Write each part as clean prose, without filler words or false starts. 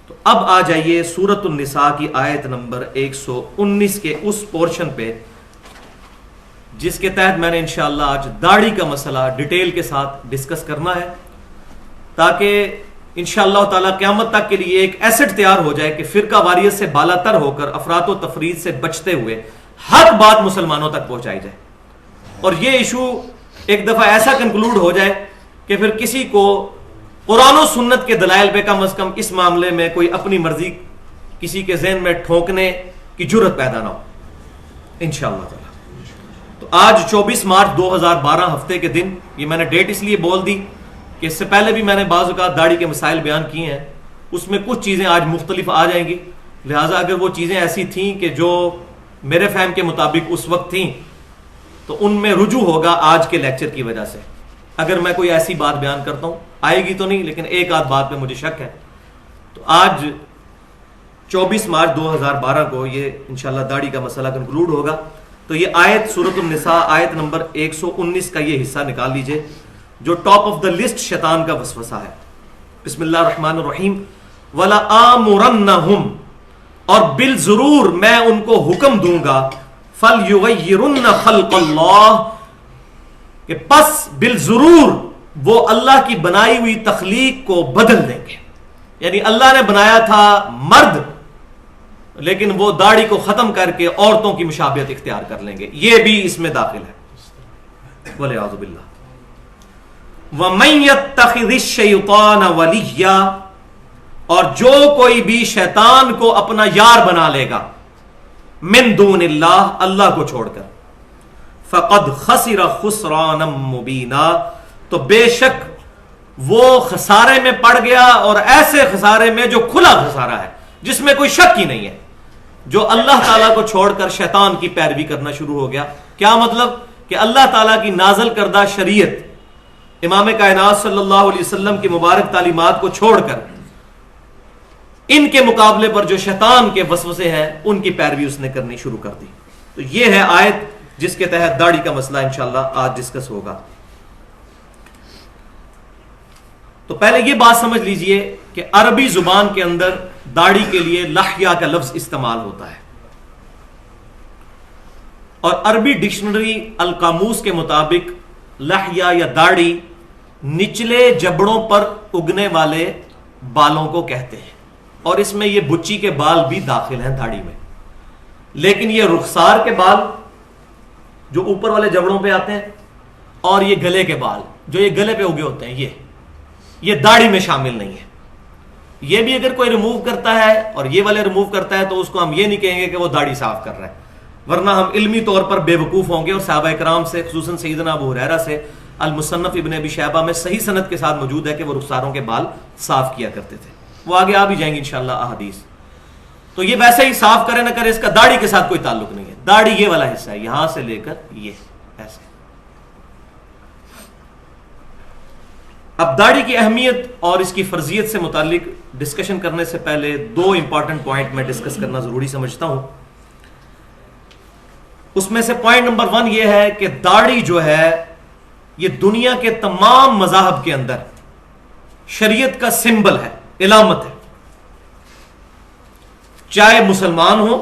تو اب آ جائیے سورۃ النساء کی آیت نمبر 119 کے اس پورشن پہ جس کے تحت میں نے انشاءاللہ آج داڑھی کا مسئلہ ڈیٹیل کے ساتھ ڈسکس کرنا ہے، تاکہ انشاءاللہ تعالی قیامت تک کے لیے ایک ایسٹ تیار ہو جائے کہ فرقہ واریت سے بالا تر ہو کر افراط و تفرید سے بچتے ہوئے حق بات مسلمانوں تک پہنچائی جائے، اور یہ ایشو ایک دفعہ ایسا کنکلوڈ ہو جائے کہ پھر کسی کو قرآن و سنت کے دلائل پہ کم از کم اس معاملے میں کوئی اپنی مرضی کسی کے ذہن میں ٹھونکنے کی جرت پیدا نہ ہو انشاءاللہ تعالی۔ تو آج 24 مارچ 2012 ہفتے کے دن، یہ میں نے ڈیٹ اس لیے بول دی کہ اس سے پہلے بھی میں نے بعض اوقات داڑھی کے مسائل بیان کیے ہیں، اس میں کچھ چیزیں آج مختلف آ جائیں گی، لہٰذا اگر وہ چیزیں ایسی تھیں کہ جو میرے فہم کے مطابق اس وقت تھیں تو ان میں رجوع ہوگا آج کے لیکچر کی وجہ سے۔ اگر میں کوئی ایسی بات بیان کرتا ہوں، آئے گی تو نہیں لیکن ایک آدھ بات پہ مجھے شک ہے، تو آج 24 مارچ 2012 کو یہ انشاءاللہ داڑھی کا مسئلہ کنکلوڈ ہوگا۔ تو یہ آیت سورۃ النساء آیت نمبر 119 کا یہ حصہ نکال لیجئے جو ٹاپ آف دا لسٹ شیطان کا وسوسہ ہے۔ بسم اللہ الرحمن الرحیم۔ وَلَآمُرَنَّهُمْ، اور بالضرور میں ان کو حکم دوں گا، فَلْيُغَيِّرُنَّ خَلْقَ اللَّهِ، کہ پس بالضرور وہ اللہ کی بنائی ہوئی تخلیق کو بدل دیں گے۔ یعنی اللہ نے بنایا تھا مرد، لیکن وہ داڑھی کو ختم کر کے عورتوں کی مشابہت اختیار کر لیں گے، یہ بھی اس میں داخل ہے۔ وَلِعَاذُ بِاللَّہ۔ وَمَن يَتَّخِذِ الشَّيْطَانَ وَلِيًّا، اور جو کوئی بھی شیطان کو اپنا یار بنا لے گا، من دون اللہ، اللہ کو چھوڑ کر، فقد خسر خسرانا مبینا، تو بے شک وہ خسارے میں پڑ گیا، اور ایسے خسارے میں جو کھلا خسارہ ہے جس میں کوئی شک ہی نہیں ہے، جو اللہ تعالیٰ کو چھوڑ کر شیطان کی پیروی کرنا شروع ہو گیا۔ کیا مطلب؟ کہ اللہ تعالیٰ کی نازل کردہ شریعت، امام کائنات صلی اللہ علیہ وسلم کی مبارک تعلیمات کو چھوڑ کر ان کے مقابلے پر جو شیطان کے وسوسے ہیں ان کی پیروی اس نے کرنی شروع کر دی۔ تو یہ ہے آیت جس کے تحت داڑھی کا مسئلہ انشاءاللہ آج ڈسکس ہوگا۔ تو پہلے یہ بات سمجھ لیجئے کہ عربی زبان کے اندر داڑھی کے لیے لحیہ کا لفظ استعمال ہوتا ہے، اور عربی ڈکشنری القاموس کے مطابق لحیہ یا داڑھی نچلے جبڑوں پر اگنے والے بالوں کو کہتے ہیں، اور اس میں یہ بچی کے بال بھی داخل ہیں داڑھی میں، لیکن یہ رخسار کے بال جو اوپر والے جبڑوں پہ آتے ہیں اور یہ گلے کے بال جو یہ گلے پہ اگے ہوتے ہیں یہ داڑھی میں شامل نہیں ہے۔ یہ بھی اگر کوئی ریموو کرتا ہے اور یہ والے ریموو کرتا ہے تو اس کو ہم یہ نہیں کہیں گے کہ وہ داڑھی صاف کر رہا ہے، ورنہ ہم علمی طور پر بے وقوف ہوں گے، اور صحابہ کرام سے خصوصاً سیدنا ابو ہریرہ سے المصنف ابن ابی شیبہ میں صحیح سند کے ساتھ موجود ہے کہ وہ رخساروں کے بال صاف کیا کرتے تھے، وہ آگے آ بھی جائیں گے انشاءاللہ احادیث۔ تو یہ ویسے ہی صاف کرے نہ کرے اس کا داڑھی کے ساتھ کوئی تعلق نہیں ہے، داڑھی یہ والا حصہ ہے یہاں سے لے کر یہ ایسے۔ اب داڑھی کی اہمیت اور اس کی فرضیت سے متعلق ڈسکشن کرنے سے پہلے دو امپورٹنٹ پوائنٹ میں ڈسکس کرنا ضروری سمجھتا ہوں۔ اس میں سے پوائنٹ نمبر 1 یہ ہے کہ داڑھی جو ہے یہ دنیا کے تمام مذاہب کے اندر شریعت کا سمبل ہے، علامت ہے، چاہے مسلمان ہو،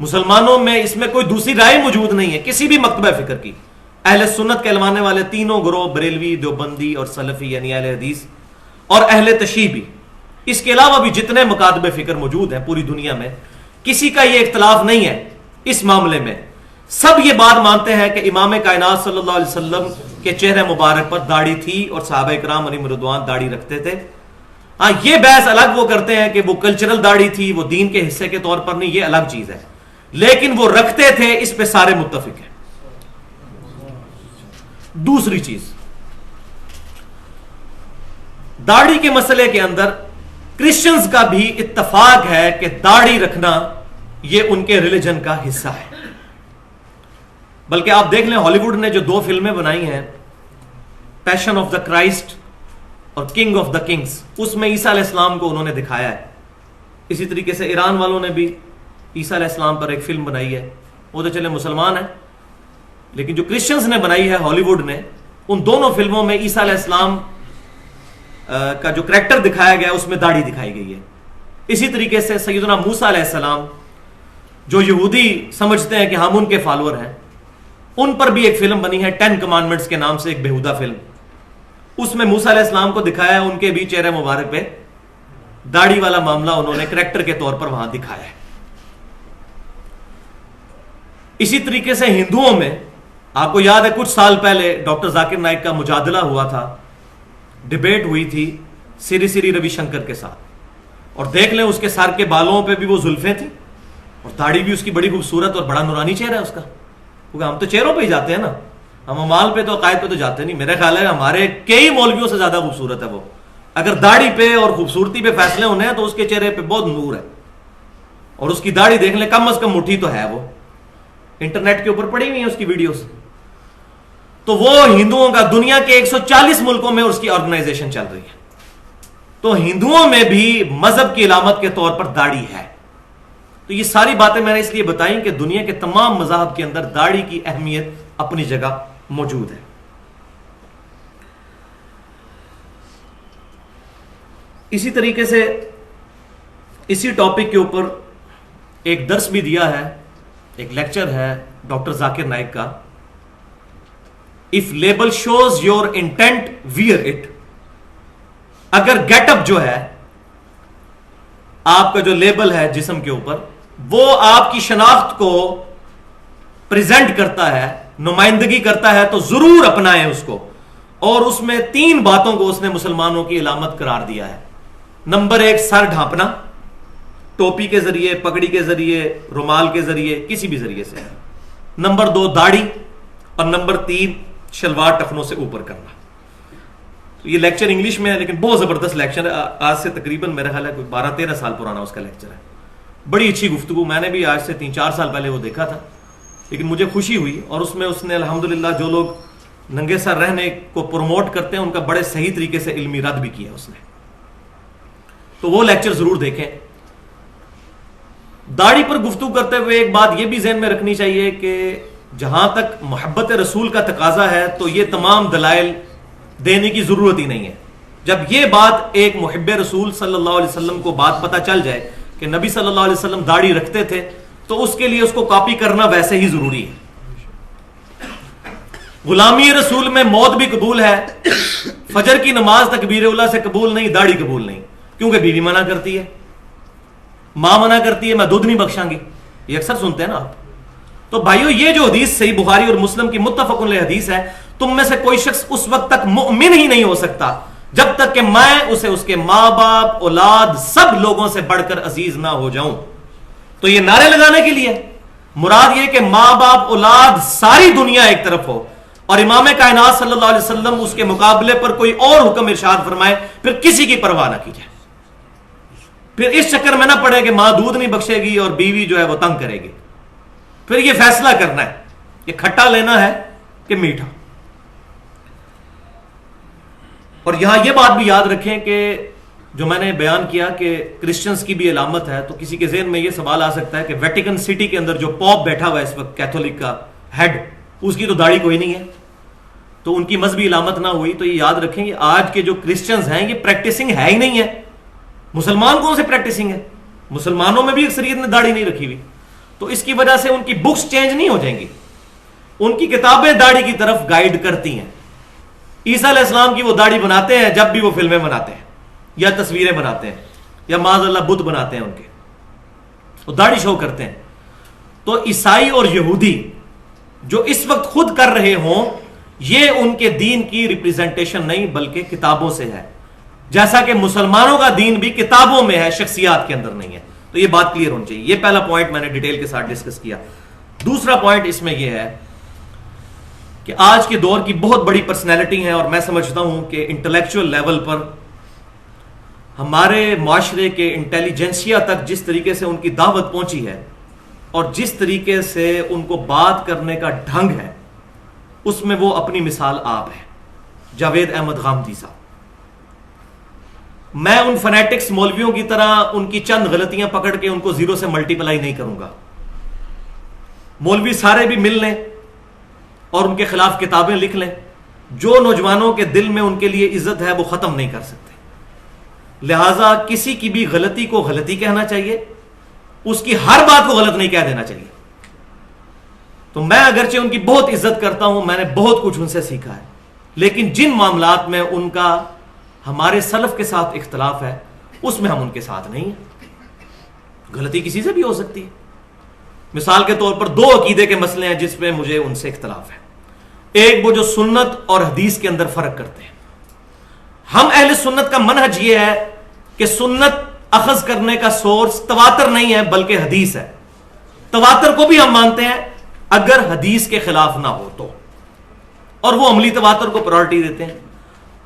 مسلمانوں میں اس میں کوئی دوسری رائے موجود نہیں ہے کسی بھی مکتبہ فکر کی، اہل سنت کہلوانے والے تینوں گروہ، بریلوی، دیوبندی اور سلفی یعنی اہل حدیث، اور اہل تشیع بھی، اس کے علاوہ بھی جتنے مکاتب فکر موجود ہیں پوری دنیا میں، کسی کا یہ اختلاف نہیں ہے اس معاملے میں، سب یہ بات مانتے ہیں کہ امام کائنات صلی اللہ علیہ وسلم کے چہرے مبارک پر داڑھی تھی اور صحابہ کرام علیہم رضوان داڑھی رکھتے تھے۔ ہاں یہ بحث الگ وہ کرتے ہیں کہ وہ کلچرل داڑھی تھی، وہ دین کے حصے کے طور پر نہیں، یہ الگ چیز ہے، لیکن وہ رکھتے تھے، اس پہ سارے متفق ہیں۔ دوسری چیز، داڑھی کے مسئلے کے اندر کرسچنز کا بھی اتفاق ہے کہ داڑھی رکھنا یہ ان کے ریلیجن کا حصہ ہے، بلکہ آپ دیکھ لیں ہالی ووڈ نے جو 2 فلمیں بنائی ہیں، پیشن آف دا کرائسٹ اور کنگ آف دا کنگز، اس میں عیسیٰ علیہ السلام کو انہوں نے دکھایا ہے۔ اسی طریقے سے ایران والوں نے بھی عیسیٰ علیہ السلام پر ایک فلم بنائی ہے، وہ تو چلے مسلمان ہیں، لیکن جو کرسچنز نے بنائی ہے ہالی ووڈ نے، ان دونوں فلموں میں عیسیٰ علیہ السلام کا جو کریکٹر دکھایا گیا اس میں داڑھی دکھائی گئی ہے. اسی طریقے سے سیدنا موسیٰ علیہ السلام جو یہودی سمجھتے ہیں کہ ہم ان کے فالوور ہیں، ان پر بھی ایک فلم بنی ہے 10 کمانڈمنٹس کے نام سے، ایک بیہودہ فلم. اس میں موسیٰ علیہ السلام کو دکھایا ہے، ان کے بھی چہرے مبارک پہ داڑھی والا معاملہ انہوں نے کریکٹر کے طور پر وہاں دکھایا ہے. اسی طریقے سے ہندوؤں میں آپ کو یاد ہے کچھ سال پہلے ڈاکٹر ذاکر نائک کا مجادلہ ہوا تھا، ڈیبیٹ ہوئی تھی سری سری روی شنکر کے ساتھ، اور دیکھ لیں اس کے سر کے بالوں پہ بھی وہ زلفیں تھیں اور داڑھی بھی اس کی بڑی خوبصورت اور بڑا نورانی چہرہ ہے اس کا. کیونکہ ہم تو چہروں پہ ہی جاتے ہیں نا، ہم امال پہ تو عقائد پہ تو جاتے نہیں. میرا خیال ہے ہمارے کئی مولویوں سے زیادہ خوبصورت ہے وہ. اگر داڑھی پہ اور خوبصورتی پہ فیصلے ہونے ہیں تو اس کے چہرے پہ بہت نور ہے، اور اس کی داڑھی دیکھ لیں کم از کم مٹھی تو ہے، وہ انٹرنیٹ کے اوپر پڑی ہوئی ہیں اس کی ویڈیوز. تو وہ ہندوؤں کا دنیا کے 140 ملکوں میں اس کی آرگنائزیشن چل رہی ہے. تو ہندوؤں میں بھی مذہب کی علامت کے طور پر داڑھی ہے. تو یہ ساری باتیں میں نے اس لیے بتائیں کہ دنیا کے تمام مذاہب کے اندر داڑھی کی اہمیت اپنی جگہ موجود ہے. اسی طریقے سے اسی ٹاپک کے اوپر ایک درس بھی دیا ہے، ایک لیکچر ہے ڈاکٹر ذاکر نائک کا، if label shows your intent wear it. اگر گیٹ اپ جو ہے آپ کا جو لیبل ہے جسم کے اوپر، وہ آپ کی شناخت کو پریزنٹ کرتا ہے، نمائندگی کرتا ہے، تو ضرور اپنائیں اس کو. اور اس میں 3 باتوں کو اس نے مسلمانوں کی علامت قرار دیا ہے. نمبر 1 سر ڈھانپنا، ٹوپی کے ذریعے، پگڑی کے ذریعے، رومال کے ذریعے، کسی بھی ذریعے سے. نمبر 2 داڑھی، اور نمبر 3 شلوار ٹخنوں سے اوپر کرنا. یہ لیکچر انگلش میں ہے لیکن بہت زبردست لیکچر ہے. آج سے تقریباً میرا خیال ہے کوئی 12-13 سال پرانا اس کا لیکچر ہے. بڑی اچھی گفتگو، میں نے بھی آج سے 3-4 سال پہلے وہ دیکھا تھا، لیکن مجھے خوشی ہوئی. اور اس میں اس نے الحمدللہ جو لوگ ننگے سر رہنے کو پروموٹ کرتے ہیں ان کا بڑے صحیح طریقے سے علمی رد بھی کیا اس نے. تو وہ لیکچر ضرور دیکھیں. داڑھی پر گفتگو کرتے ہوئے ایک بات یہ بھی ذہن میں رکھنی چاہیے کہ جہاں تک محبت رسول کا تقاضا ہے تو یہ تمام دلائل دینے کی ضرورت ہی نہیں ہے. جب یہ بات ایک محب رسول صلی اللہ علیہ وسلم کو بات پتہ چل جائے کہ نبی صلی اللہ علیہ وسلم داڑھی رکھتے تھے تو اس کے لیے اس کو کاپی کرنا ویسے ہی ضروری ہے. غلامی رسول میں موت بھی قبول ہے، فجر کی نماز تکبیر اولیٰ سے قبول نہیں، داڑھی قبول نہیں، کیونکہ بیوی منع کرتی ہے، ماں منع کرتی ہے میں دودھ نہیں بخشاں گی. یہ اکثر سنتے ہیں نا آپ. تو بھائیو یہ جو حدیث صحیح بخاری اور مسلم کی متفق علیہ حدیث ہے، تم میں سے کوئی شخص اس وقت تک مؤمن ہی نہیں ہو سکتا جب تک کہ میں اسے اس کے ماں باپ، اولاد، سب لوگوں سے بڑھ کر عزیز نہ ہو جاؤں. تو یہ نعرے لگانے کے لیے مراد یہ کہ ماں باپ، اولاد، ساری دنیا ایک طرف ہو اور امام کائنات صلی اللہ علیہ وسلم اس کے مقابلے پر کوئی اور حکم ارشاد فرمائے، پھر کسی کی پرواہ نہ کی جائے. پھر اس چکر میں نہ پڑے کہ ماں دودھ نہیں بخشے گی اور بیوی جو ہے وہ تنگ کرے گی. پھر یہ فیصلہ کرنا ہے کہ کھٹا لینا ہے کہ میٹھا. اور یہاں یہ بات بھی یاد رکھیں کہ جو میں نے بیان کیا کہ کرسچنز کی بھی علامت ہے، تو کسی کے ذہن میں یہ سوال آ سکتا ہے کہ ویٹیکن سٹی کے اندر جو پوپ بیٹھا ہوا ہے اس وقت، کیتھولک کا ہیڈ، اس کی تو داڑھی کوئی نہیں ہے، تو ان کی مذہبی علامت نہ ہوئی. تو یہ یاد رکھیں کہ آج کے جو کرسچنز ہیں یہ پریکٹسنگ ہے ہی نہیں ہے. مسلمان کون سے پریکٹسنگ ہے؟ مسلمانوں میں بھی اکثریت نے داڑھی نہیں رکھی ہوئی. تو اس کی وجہ سے ان کی بکس چینج نہیں ہو جائیں گی، ان کی کتابیں داڑھی کی طرف گائیڈ کرتی ہیں. عیسیٰ علیہ السلام کی وہ داڑھی بناتے ہیں جب بھی وہ فلمیں بناتے ہیں یا تصویریں بناتے ہیں یا معاذ اللہ بت بناتے ہیں، ان کے وہ داڑھی شو کرتے ہیں. تو عیسائی اور یہودی جو اس وقت خود کر رہے ہوں یہ ان کے دین کی ریپریزنٹیشن نہیں بلکہ کتابوں سے ہے، جیسا کہ مسلمانوں کا دین بھی کتابوں میں ہے، شخصیات کے اندر نہیں ہے. تو یہ بات کلیئر ہونی چاہیے. یہ پہلا پوائنٹ میں نے ڈیٹیل کے ساتھ ڈسکس کیا. دوسرا پوائنٹ اس میں یہ ہے کہ آج کے دور کی بہت بڑی پرسنالٹی ہیں، اور میں سمجھتا ہوں کہ انٹلیکچوئل لیول پر ہمارے معاشرے کے انٹیلیجنسیا تک جس طریقے سے ان کی دعوت پہنچی ہے اور جس طریقے سے ان کو بات کرنے کا ڈھنگ ہے، اس میں وہ اپنی مثال آپ ہے، جاوید احمد غامدی صاحب. میں ان فنیٹکس مولویوں کی طرح ان کی چند غلطیاں پکڑ کے ان کو 0 سے ملٹیپلائی نہیں کروں گا. مولوی سارے بھی مل لیں اور ان کے خلاف کتابیں لکھ لیں، جو نوجوانوں کے دل میں ان کے لیے عزت ہے وہ ختم نہیں کر سکتے. لہذا کسی کی بھی غلطی کو غلطی کہنا چاہیے، اس کی ہر بات کو غلط نہیں کہہ دینا چاہیے. تو میں اگرچہ ان کی بہت عزت کرتا ہوں، میں نے بہت کچھ ان سے سیکھا ہے، لیکن جن معاملات میں ان کا ہمارے سلف کے ساتھ اختلاف ہے اس میں ہم ان کے ساتھ نہیں ہیں. غلطی کسی سے بھی ہو سکتی ہے. مثال کے طور پر 2 عقیدے کے مسئلے ہیں جس میں مجھے ان سے اختلاف ہے. ایک وہ جو سنت اور حدیث کے اندر فرق کرتے ہیں. ہم اہل سنت کا منہج یہ ہے کہ سنت اخذ کرنے کا سورس تواتر نہیں ہے بلکہ حدیث ہے. تواتر کو بھی ہم مانتے ہیں اگر حدیث کے خلاف نہ ہو تو، اور وہ عملی تواتر کو پرائورٹی دیتے ہیں.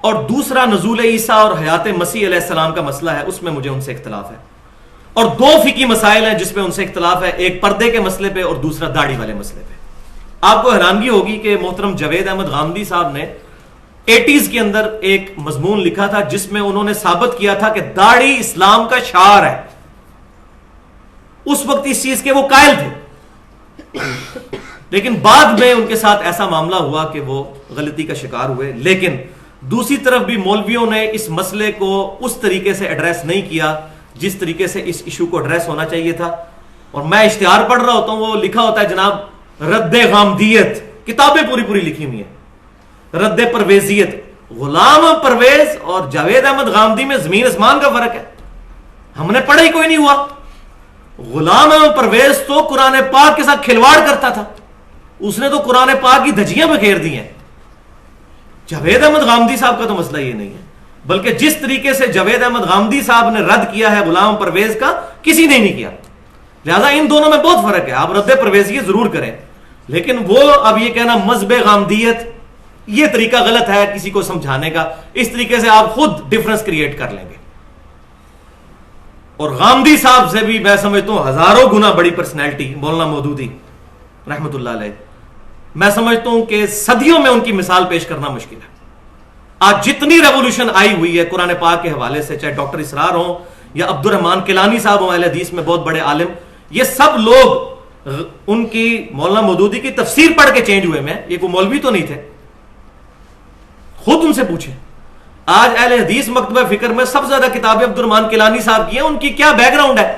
اور دوسرا نزول عیسیٰ اور حیات مسیح علیہ السلام کا مسئلہ ہے، اس میں مجھے ان سے اختلاف ہے. اور 2 فقہی مسائل ہیں جس میں ان سے اختلاف ہے، ایک پردے کے مسئلے پہ اور دوسرا داڑھی والے مسئلے پہ. آپ کو حیرانگی ہوگی کہ محترم جاوید احمد غامدی صاحب نے 80s کے اندر ایک مضمون لکھا تھا جس میں انہوں نے ثابت کیا تھا کہ داڑھی اسلام کا شعار ہے. اس وقت اس چیز کے وہ قائل تھے، لیکن بعد میں ان کے ساتھ ایسا معاملہ ہوا کہ وہ غلطی کا شکار ہوئے. لیکن دوسری طرف بھی مولویوں نے اس مسئلے کو اس طریقے سے ایڈریس نہیں کیا جس طریقے سے اس ایشو کو ایڈریس ہونا چاہیے تھا. اور میں اشتہار پڑھ رہا ہوتا ہوں، وہ لکھا ہوتا ہے جناب رد غامدیت، کتابیں پوری لکھی ہوئی ہیں، رد پرویزیت. غلام پرویز اور جاوید احمد غامدی میں زمین اسمان کا فرق ہے. ہم نے پڑھا ہی کوئی نہیں ہوا. غلام احمد پرویز تو قرآن پاک کے ساتھ کھلواڑ کرتا تھا، اس نے تو قرآن پاک کی دھجیاں بکھیر دی ہیں. جاوید احمد غامدی صاحب کا تو مسئلہ یہ نہیں ہے، بلکہ جس طریقے سے جاوید احمد غامدی صاحب نے رد کیا ہے غلام پرویز کا، کسی نے نہیں کیا. لہذا ان دونوں میں بہت فرق ہے. آپ رد پرویزیت ضرور کریں، لیکن وہ اب یہ کہنا مذہب غامدیت، یہ طریقہ غلط ہے کسی کو سمجھانے کا. اس طریقے سے آپ خود ڈفرنس کریٹ کر لیں گے. اور غامدی صاحب سے بھی میں سمجھتا ہوں ہزاروں گنا بڑی پرسنالٹی مولانا مودودی رحمت اللہ علیہ، میں سمجھتا ہوں کہ صدیوں میں ان کی مثال پیش کرنا مشکل ہے. آج جتنی ریولوشن آئی ہوئی ہے قرآن پاک کے حوالے سے، چاہے ڈاکٹر اسرار ہوں یا عبد الرحمان کیلانی صاحب ہوں اہل حدیث میں بہت بڑے عالم، یہ سب لوگ ان کی مولانا مودودی کی تفسیر پڑھ کے چینج ہوئے. میں یہ کوئی مولوی تو نہیں تھے، خود ان سے پوچھیں. آج اہل حدیث مکتبہ فکر میں سب سے زیادہ کتابیں عبد الرحمان کیلانی صاحب کی ہیں. ان کی کیا بیک گراؤنڈ ہے؟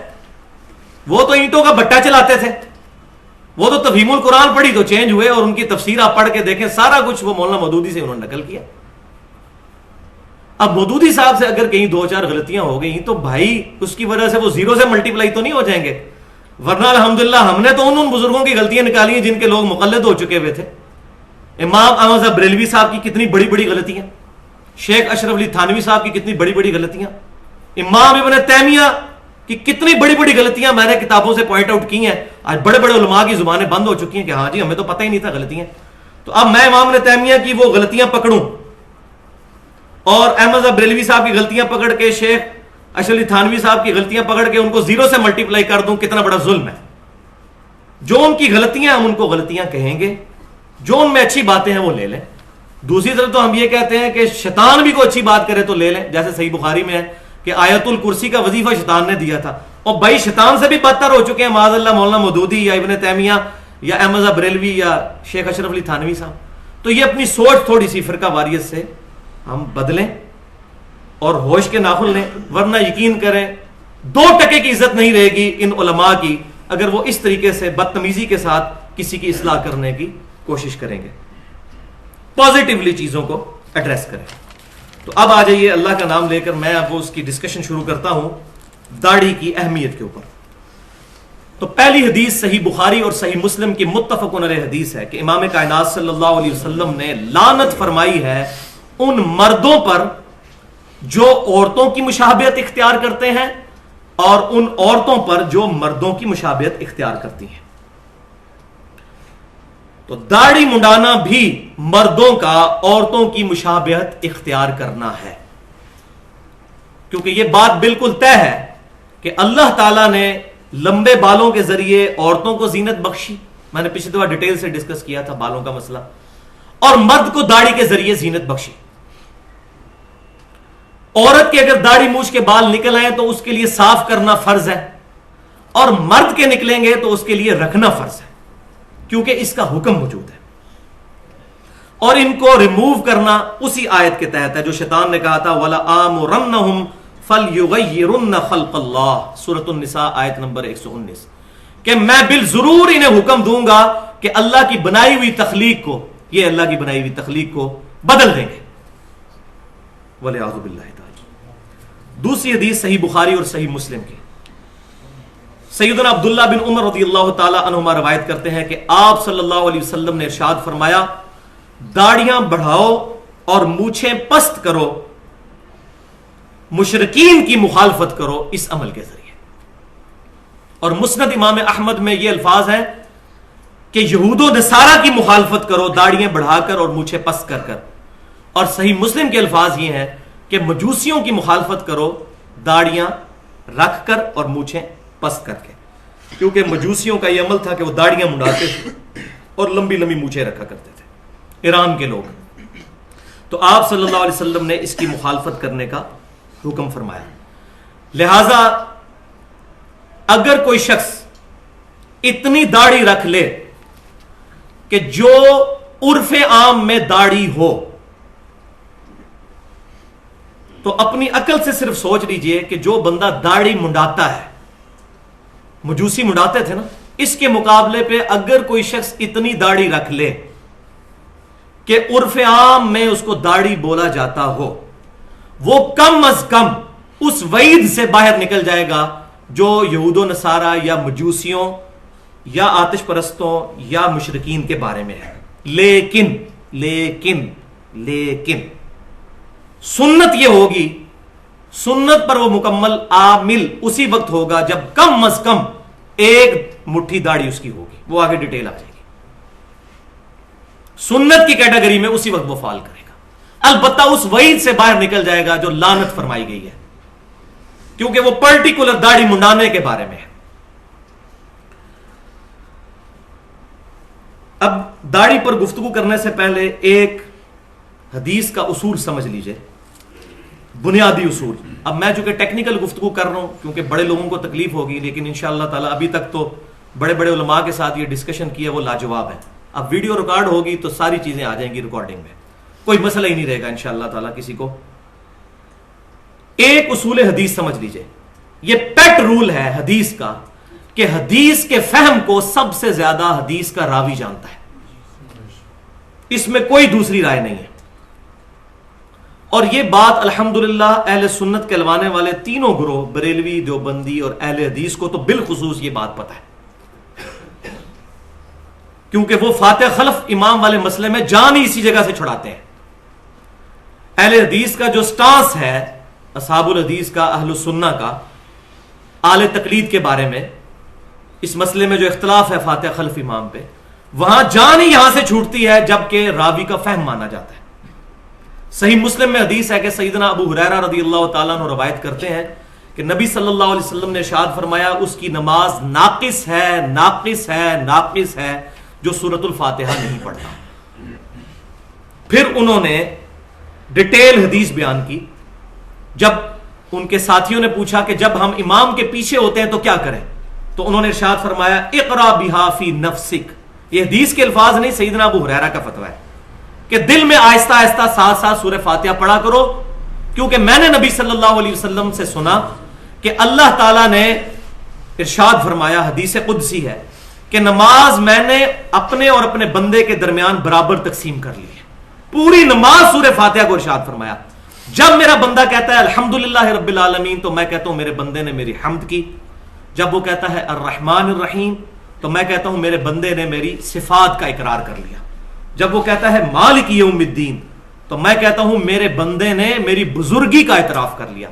وہ تو اینٹوں کا بٹا چلاتے تھے، وہ تو تفہیم القرآن پڑھی تو چینج ہوئے. اور ان کی تفسیر آپ پڑھ کے دیکھیں، سارا کچھ وہ مولانا مودودی سے انہوں نے نقل کیا. اب مودودی صاحب سے اگر کہیں 2-4 غلطیاں ہو گئی تو بھائی اس کی وجہ سے وہ 0 سے ملٹیپلائی تو نہیں ہو جائیں گے. ورنہ الحمدللہ ہم نے تو ان بزرگوں کی غلطیاں نکالی ہیں جن کے لوگ مقلد ہو چکے ہوئے تھے. امام احمد صاحب بریلوی صاحب کی کتنی بڑی بڑی غلطیاں، شیخ اشرف علی تھانوی صاحب کی کتنی بڑی بڑی غلطیاں، امام ابن تیمیہ کی کتنی بڑی بڑی غلطیاں میں نے کتابوں سے پوائنٹ آؤٹ کی ہیں. آج بڑے بڑے علماء کی زبانیں بند ہو چکی ہیں کہ ہاں جی ہمیں تو پتہ ہی نہیں تھا غلطیاں. تو اب میں امام ابن تیمیہ کی وہ غلطیاں پکڑوں اور احمد صاحب بریلوی صاحب کی غلطیاں پکڑ کے شیخ اشرف علی تھانوی صاحب کی غلطیاں پکڑ کے ان کو 0 سے ملٹیپلائی کر دوں، کتنا بڑا ظلم ہے. جو ان کی غلطیاں ہم ان کو غلطیاں کہیں گے، جو ان میں اچھی باتیں ہیں وہ لے لیں. دوسری طرف تو ہم یہ کہتے ہیں کہ شیطان بھی کوئی اچھی بات کرے تو لے لیں. جیسے صحیح بخاری میں ہے کہ آیت الکرسی کا وظیفہ شیطان نے دیا تھا، اور بھائی شیطان سے بھی بدتر ہو چکے ہیں معاذ اللہ مولانا مودودی یا ابن تیمیہ یا احمد صاحب بریلوی یا شیخ اشرف علی تھانوی صاحب. تو یہ اپنی سوچ تھوڑی سی فرقہ واریت سے ہم بدلیں اور ہوش کے ناخن لیں، ورنہ یقین کریں 2% کی عزت نہیں رہے گی ان علماء کی اگر وہ اس طریقے سے بدتمیزی کے ساتھ کسی کی اصلاح کرنے کی کوشش کریں گے. پازیٹیولی چیزوں کو ایڈریس کریں. تو اب آ جائیے اللہ کا نام لے کر میں اب اس کی ڈسکشن شروع کرتا ہوں داڑھی کی اہمیت کے اوپر. تو پہلی حدیث صحیح بخاری اور صحیح مسلم کی متفقن علیہ حدیث ہے کہ امام کائنات صلی اللہ علیہ وسلم نے لعنت فرمائی ہے ان مردوں پر جو عورتوں کی مشابہت اختیار کرتے ہیں اور ان عورتوں پر جو مردوں کی مشابہت اختیار کرتی ہیں. تو داڑھی منڈانا بھی مردوں کا عورتوں کی مشابہت اختیار کرنا ہے، کیونکہ یہ بات بالکل طے ہے کہ اللہ تعالیٰ نے لمبے بالوں کے ذریعے عورتوں کو زینت بخشی. میں نے پچھلی دفعہ ڈیٹیل سے ڈسکس کیا تھا بالوں کا مسئلہ. اور مرد کو داڑھی کے ذریعے زینت بخشی. عورت کے اگر داڑھی مونچھ کے بال نکل آئے تو اس کے لیے صاف کرنا فرض ہے، اور مرد کے نکلیں گے تو اس کے لیے رکھنا فرض ہے، کیونکہ اس کا حکم موجود ہے. اور ان کو ریموو کرنا اسی آیت کے تحت ہے جو شیطان نے کہا تھا وَلَآمُرَنَّهُمْ فَلْيُغَيِّرُنَّ خَلْقَ اللَّهِ سورۃ النساء آیت نمبر 119 کہ میں بالضرور انہیں حکم دوں گا کہ اللہ کی بنائی ہوئی تخلیق کو، یہ اللہ کی بنائی ہوئی تخلیق کو بدل دیں گے، وَلِعَوْذُ بِاللَّهِ تعالی۔ دوسری حدیث صحیح بخاری اور صحیح مسلم کی، سیدنا عبداللہ بن عمر رضی اللہ تعالی عنہما روایت کرتے ہیں کہ آپ صلی اللہ علیہ وسلم نے ارشاد فرمایا، داڑیاں بڑھاؤ اور مونچھیں پست کرو، مشرکین کی مخالفت کرو اس عمل کے ذریعے۔ اور مسند امام احمد میں یہ الفاظ ہیں کہ یہود و نصارہ کی مخالفت کرو داڑیاں بڑھا کر اور مونچھیں پست کر کر، اور صحیح مسلم کے الفاظ یہ ہیں کہ مجوسیوں کی مخالفت کرو داڑیاں رکھ کر اور مونچھیں پست کر کے، کیونکہ مجوسیوں کا یہ عمل تھا کہ وہ داڑیاں منڈاتے تھے اور لمبی لمبی مونچھیں رکھا کرتے تھے، ایران کے لوگ۔ تو آپ صلی اللہ علیہ وسلم نے اس کی مخالفت کرنے کا حکم فرمایا۔ لہذا اگر کوئی شخص اتنی داڑھی رکھ لے کہ جو عرف عام میں داڑھی ہو، تو اپنی عقل سے صرف سوچ لیجئے کہ جو بندہ داڑھی منڈاتا ہے، مجوسی منڈاتے تھے نا، اس کے مقابلے پہ اگر کوئی شخص اتنی داڑھی رکھ لے کہ عرف عام میں اس کو داڑھی بولا جاتا ہو، وہ کم از کم اس وعید سے باہر نکل جائے گا جو یہود و نصارہ یا مجوسیوں یا آتش پرستوں یا مشرکین کے بارے میں ہے۔ لیکن لیکن لیکن سنت یہ ہوگی، سنت پر وہ مکمل عامل اسی وقت ہوگا جب کم از کم ایک مٹھی داڑھی اس کی ہوگی، وہ آگے ڈیٹیل آ جائے گی۔ سنت کی کیٹیگری میں اسی وقت وہ فال کرے گا، البتہ اس وعید سے باہر نکل جائے گا جو لعنت فرمائی گئی ہے، کیونکہ وہ پرٹیکولر داڑھی منڈانے کے بارے میں ہے۔ اب داڑھی پر گفتگو کرنے سے پہلے ایک حدیث کا اصول سمجھ لیجئے، بنیادی اصول۔ اب میں چونکہ ٹیکنیکل گفتگو کر رہا ہوں کیونکہ بڑے لوگوں کو تکلیف ہوگی، لیکن انشاءاللہ تعالی ابھی تک تو بڑے بڑے علماء کے ساتھ یہ ڈسکشن کیا وہ لاجواب ہے۔ اب ویڈیو ریکارڈ ہوگی تو ساری چیزیں آ جائیں گی ریکارڈنگ میں، کوئی مسئلہ ہی نہیں رہے گا انشاءاللہ تعالی کسی کو۔ ایک اصول حدیث سمجھ لیجئے، یہ پیٹ رول ہے حدیث کا کہ حدیث کے فہم کو سب سے زیادہ حدیث کا راوی جانتا ہے، اس میں کوئی دوسری رائے نہیں ہے۔ اور یہ بات الحمدللہ اہل سنت کہلوانے والے تینوں گروہ، بریلوی، دیوبندی اور اہل حدیث کو تو بالخصوص یہ بات پتہ ہے، کیونکہ وہ فاتح خلف امام والے مسئلے میں جان ہی اسی جگہ سے چھڑاتے ہیں۔ اہل حدیث کا جو سٹانس ہے، اصحاب الحدیث کا، اہل السنہ کا، اہل تقلید کے بارے میں اس مسئلے میں جو اختلاف ہے فاتح خلف امام پہ، وہاں جان ہی یہاں سے چھوٹتی ہے جبکہ راوی کا فہم مانا جاتا ہے۔ صحیح مسلم میں حدیث ہے کہ سیدنا ابو ہریرہ رضی اللہ تعالیٰ عنہ روایت کرتے ہیں کہ نبی صلی اللہ علیہ وسلم نے ارشاد فرمایا، اس کی نماز ناقص ہے، ناقص ہے، ناقص ہے جو سورۃ الفاتحہ نہیں پڑھتا۔ پھر انہوں نے ڈیٹیل حدیث بیان کی۔ جب ان کے ساتھیوں نے پوچھا کہ جب ہم امام کے پیچھے ہوتے ہیں تو کیا کریں، تو انہوں نے ارشاد فرمایا، اقرا بہا فی نفسک۔ یہ حدیث کے الفاظ نہیں، سیدنا ابو ہریرہ کا فتویٰ ہے کہ دل میں آہستہ آہستہ ساتھ ساتھ سورہ فاتحہ پڑھا کرو، کیونکہ میں نے نبی صلی اللہ علیہ وسلم سے سنا کہ اللہ تعالیٰ نے ارشاد فرمایا، حدیث قدسی ہے کہ نماز میں نے اپنے اور اپنے بندے کے درمیان برابر تقسیم کر لی ہے۔ پوری نماز سورہ فاتحہ کو ارشاد فرمایا۔ جب میرا بندہ کہتا ہے الحمدللہ رب العالمین تو میں کہتا ہوں میرے بندے نے میری حمد کی۔ جب وہ کہتا ہے الرحمن الرحیم تو میں کہتا ہوں میرے بندے نے میری صفات کا اقرار کر لیا۔ جب وہ کہتا ہے مالک یوم الدین تو میں کہتا ہوں میرے بندے نے میری بزرگی کا اعتراف کر لیا۔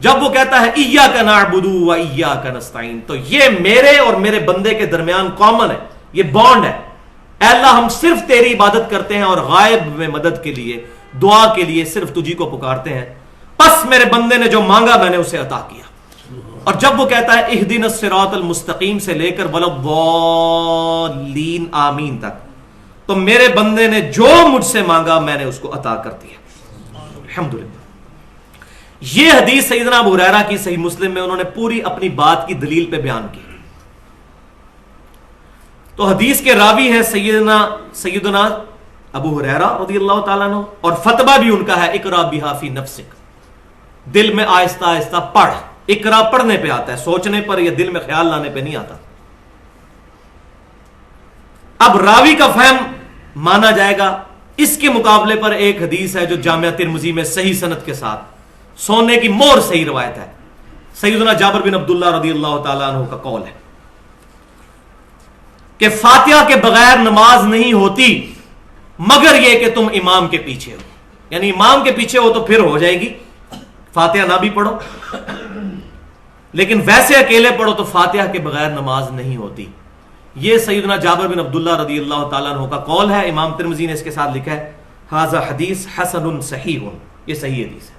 جب وہ کہتا ہے ایاک نعبد و ایاک نستعین تو یہ میرے اور میرے بندے کے درمیان کامن ہے، یہ بانڈ ہے۔ اے اللہ ہم صرف تیری عبادت کرتے ہیں اور غائب میں مدد کے لیے، دعا کے لیے صرف تجھی کو پکارتے ہیں، پس میرے بندے نے جو مانگا میں نے اسے عطا کیا۔ اور جب وہ کہتا ہے اہدنا الصراط المستقیم سے لے کر ولضالین آمین تک تو میرے بندے نے جو مجھ سے مانگا میں نے اس کو عطا کر دیا۔ الحمدللہ۔ یہ حدیث سیدنا ابو ہریرہ کی صحیح مسلم میں انہوں نے پوری اپنی بات کی دلیل پہ بیان کی۔ تو حدیث کے راوی ہیں سیدنا ابو ہریرہ رضی اللہ تعالیٰ عنہ، اور فتویٰ بھی ان کا ہے اقرا بہا فی نفسک۔ دل میں آہستہ آہستہ پڑھ. اقرا پڑھنے پہ آتا ہے، سوچنے پر یا دل میں خیال لانے پہ نہیں آتا. اب راوی کا فہم مانا جائے گا. اس کے مقابلے پر ایک حدیث ہے جو جامعہ ترمذی میں صحیح سند کے ساتھ سونے کی مور صحیح روایت ہے. سیدنا جابر بن عبداللہ رضی اللہ تعالیٰ عنہ کا قول ہے کہ فاتحہ کے بغیر نماز نہیں ہوتی مگر یہ کہ تم امام کے پیچھے ہو. یعنی امام کے پیچھے ہو تو پھر ہو جائے گی، فاتحہ نہ بھی پڑھو، لیکن ویسے اکیلے پڑھو تو فاتحہ کے بغیر نماز نہیں ہوتی. یہ سیدنا جابر بن عبداللہ رضی اللہ تعالیٰ عنہ کا قول ہے. امام ترمذی نے اس کے ساتھ لکھا ہے ھذا حدیث حسن صحیح. یہ صحیح حدیث ہے.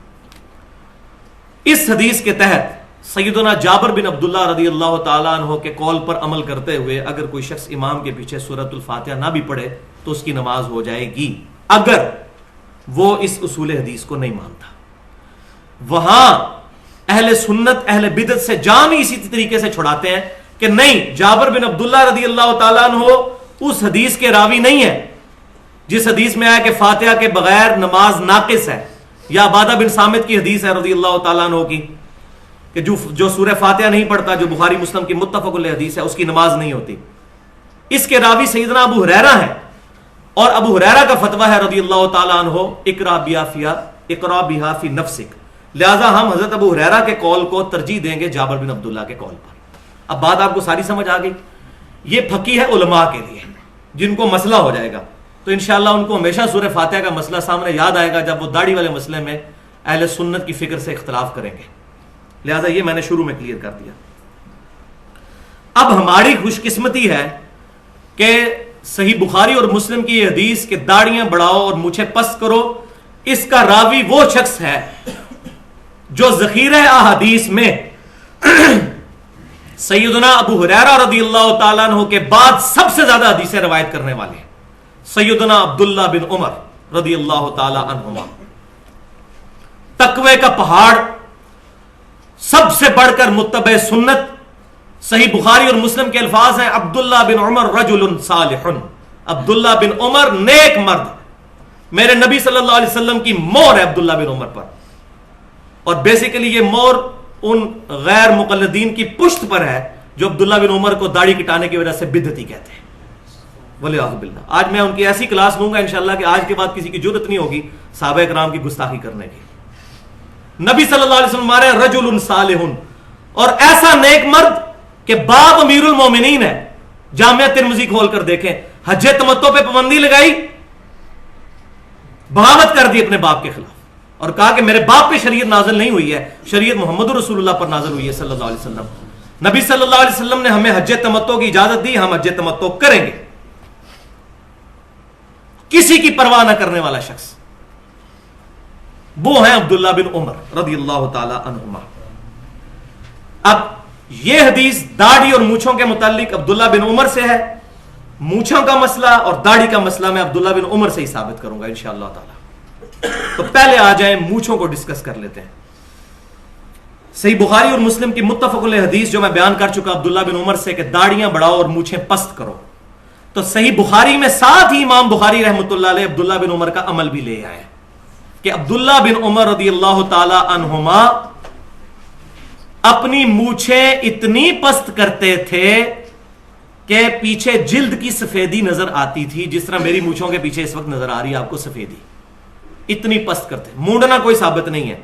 اس حدیث کے تحت سیدنا جابر بن عبداللہ رضی اللہ تعالیٰ عنہ کے قول پر عمل کرتے ہوئے اگر کوئی شخص امام کے پیچھے سورۃ الفاتحہ نہ بھی پڑھے تو اس کی نماز ہو جائے گی، اگر وہ اس اصول حدیث کو نہیں مانتا. وہاں اہل سنت اہل بدعت سے جان ہی اسی طریقے سے چھڑاتے ہیں کہ نہیں، جابر بن عبداللہ رضی اللہ تعالیٰ عنہ اس حدیث کے راوی نہیں ہے جس حدیث میں آیا کہ فاتحہ کے بغیر نماز ناقص ہے. یا عبادہ بن صامت کی حدیث ہے رضی اللہ تعالیٰ عنہ کی کہ جو سورہ فاتحہ نہیں پڑھتا، جو بخاری مسلم کی متفق علیہ حدیث ہے، اس کی نماز نہیں ہوتی. اس کے راوی سیدنا ابو ہریرہ ہے، اور ابو ہریرہ کا فتویٰ ہے رضی اللہ تعالیٰ عنہ اقرا بہا فی نفسک. لہذا ہم حضرت ابو ہریرہ کے قول کو ترجیح دیں گے جابر بن عبداللہ کے قول پر. اب بات آپ کو ساری سمجھ آ گئی. یہ پھکی ہے علماء کے لیے جن کو مسئلہ ہو جائے گا تو انشاءاللہ ان کو ہمیشہ سورہ فاتحہ کا مسئلہ سامنے یاد آئے گا جب وہ داڑھی والے مسئلے میں اہل سنت کی فکر سے اختلاف کریں گے. لہذا یہ میں نے شروع میں کلیئر کر دیا. اب ہماری خوش قسمتی ہے کہ صحیح بخاری اور مسلم کی یہ حدیث کہ داڑیاں بڑھاؤ اور مونچھیں پست کرو، اس کا راوی وہ شخص ہے جو ذخیرہ احادیث میں سیدنا ابو ہریرہ رضی اللہ تعالیٰ عنہ کے بعد سب سے زیادہ حدیثیں روایت کرنے والے ہیں، سیدنا عبداللہ بن عمر رضی اللہ تعالیٰ عنہما. تقوی کا پہاڑ، سب سے بڑھ کر متبع سنت. صحیح بخاری اور مسلم کے الفاظ ہیں عبداللہ بن عمر رجل صالح. عبداللہ بن عمر نیک مرد. میرے نبی صلی اللہ علیہ وسلم کی مور ہے عبداللہ بن عمر پر، اور بیسیکلی یہ مور ان غیر مقلدین کی پشت پر ہے جو عبداللہ بن عمر کو داڑھی کٹانے کی وجہ سے بدعتی کہتے ہیں. والعیاذ باللہ. آج میں ان کی ایسی کلاس لوں گا انشاءاللہ کہ آج کے بعد کسی کی جرأت نہیں ہوگی صحابہ کرام کی گستاخی کرنے کی. نبی صلی اللہ علیہ وسلم ہمارے رجل صالح، اور ایسا نیک مرد کہ باپ امیر المومنین ہے. جامعہ ترمذی کھول کر دیکھیں، حج تمتع پہ پابندی لگائی، بغاوت کر دی اپنے باپ کے خلاف اور کہا کہ میرے باپ پہ شریعت نازل نہیں ہوئی ہے، شریعت محمد رسول اللہ پر نازل ہوئی ہے صلی اللہ علیہ وسلم. نبی صلی اللہ علیہ وسلم نے ہمیں حج تمتع کی اجازت دی، ہم حج تمتع کریں گے. کسی کی پرواہ نہ کرنے والا شخص وہ ہیں عبداللہ بن عمر رضی اللہ تعالی عنہما. اب یہ حدیث داڑھی اور مونچھوں کے متعلق عبداللہ بن عمر سے ہے. مونچھوں کا مسئلہ اور داڑھی کا مسئلہ میں عبداللہ بن عمر سے ہی ثابت کروں گا انشاءاللہ تعالی. تو پہلے آ جائیں مونچھوں کو ڈسکس کر لیتے ہیں. صحیح بخاری اور مسلم کی متفق علیہ حدیث جو میں بیان کر چکا عبداللہ بن عمر سے کہ داڑیاں بڑھاؤ اور مونچھیں پست کرو، تو صحیح بخاری میں ساتھ ہی امام بخاری رحمۃ اللہ علیہ عبداللہ بن عمر کا عمل بھی لے آئے کہ عبداللہ بن عمر رضی اللہ تعالی عنہما اپنی مونچھیں اتنی پست کرتے تھے کہ پیچھے جلد کی سفیدی نظر آتی تھی، جس طرح میری مونچھوں کے پیچھے اس وقت نظر آ رہی ہے آپ کو سفیدی. اتنی پست کرتے، مونڈنا کوئی ثابت نہیں ہے،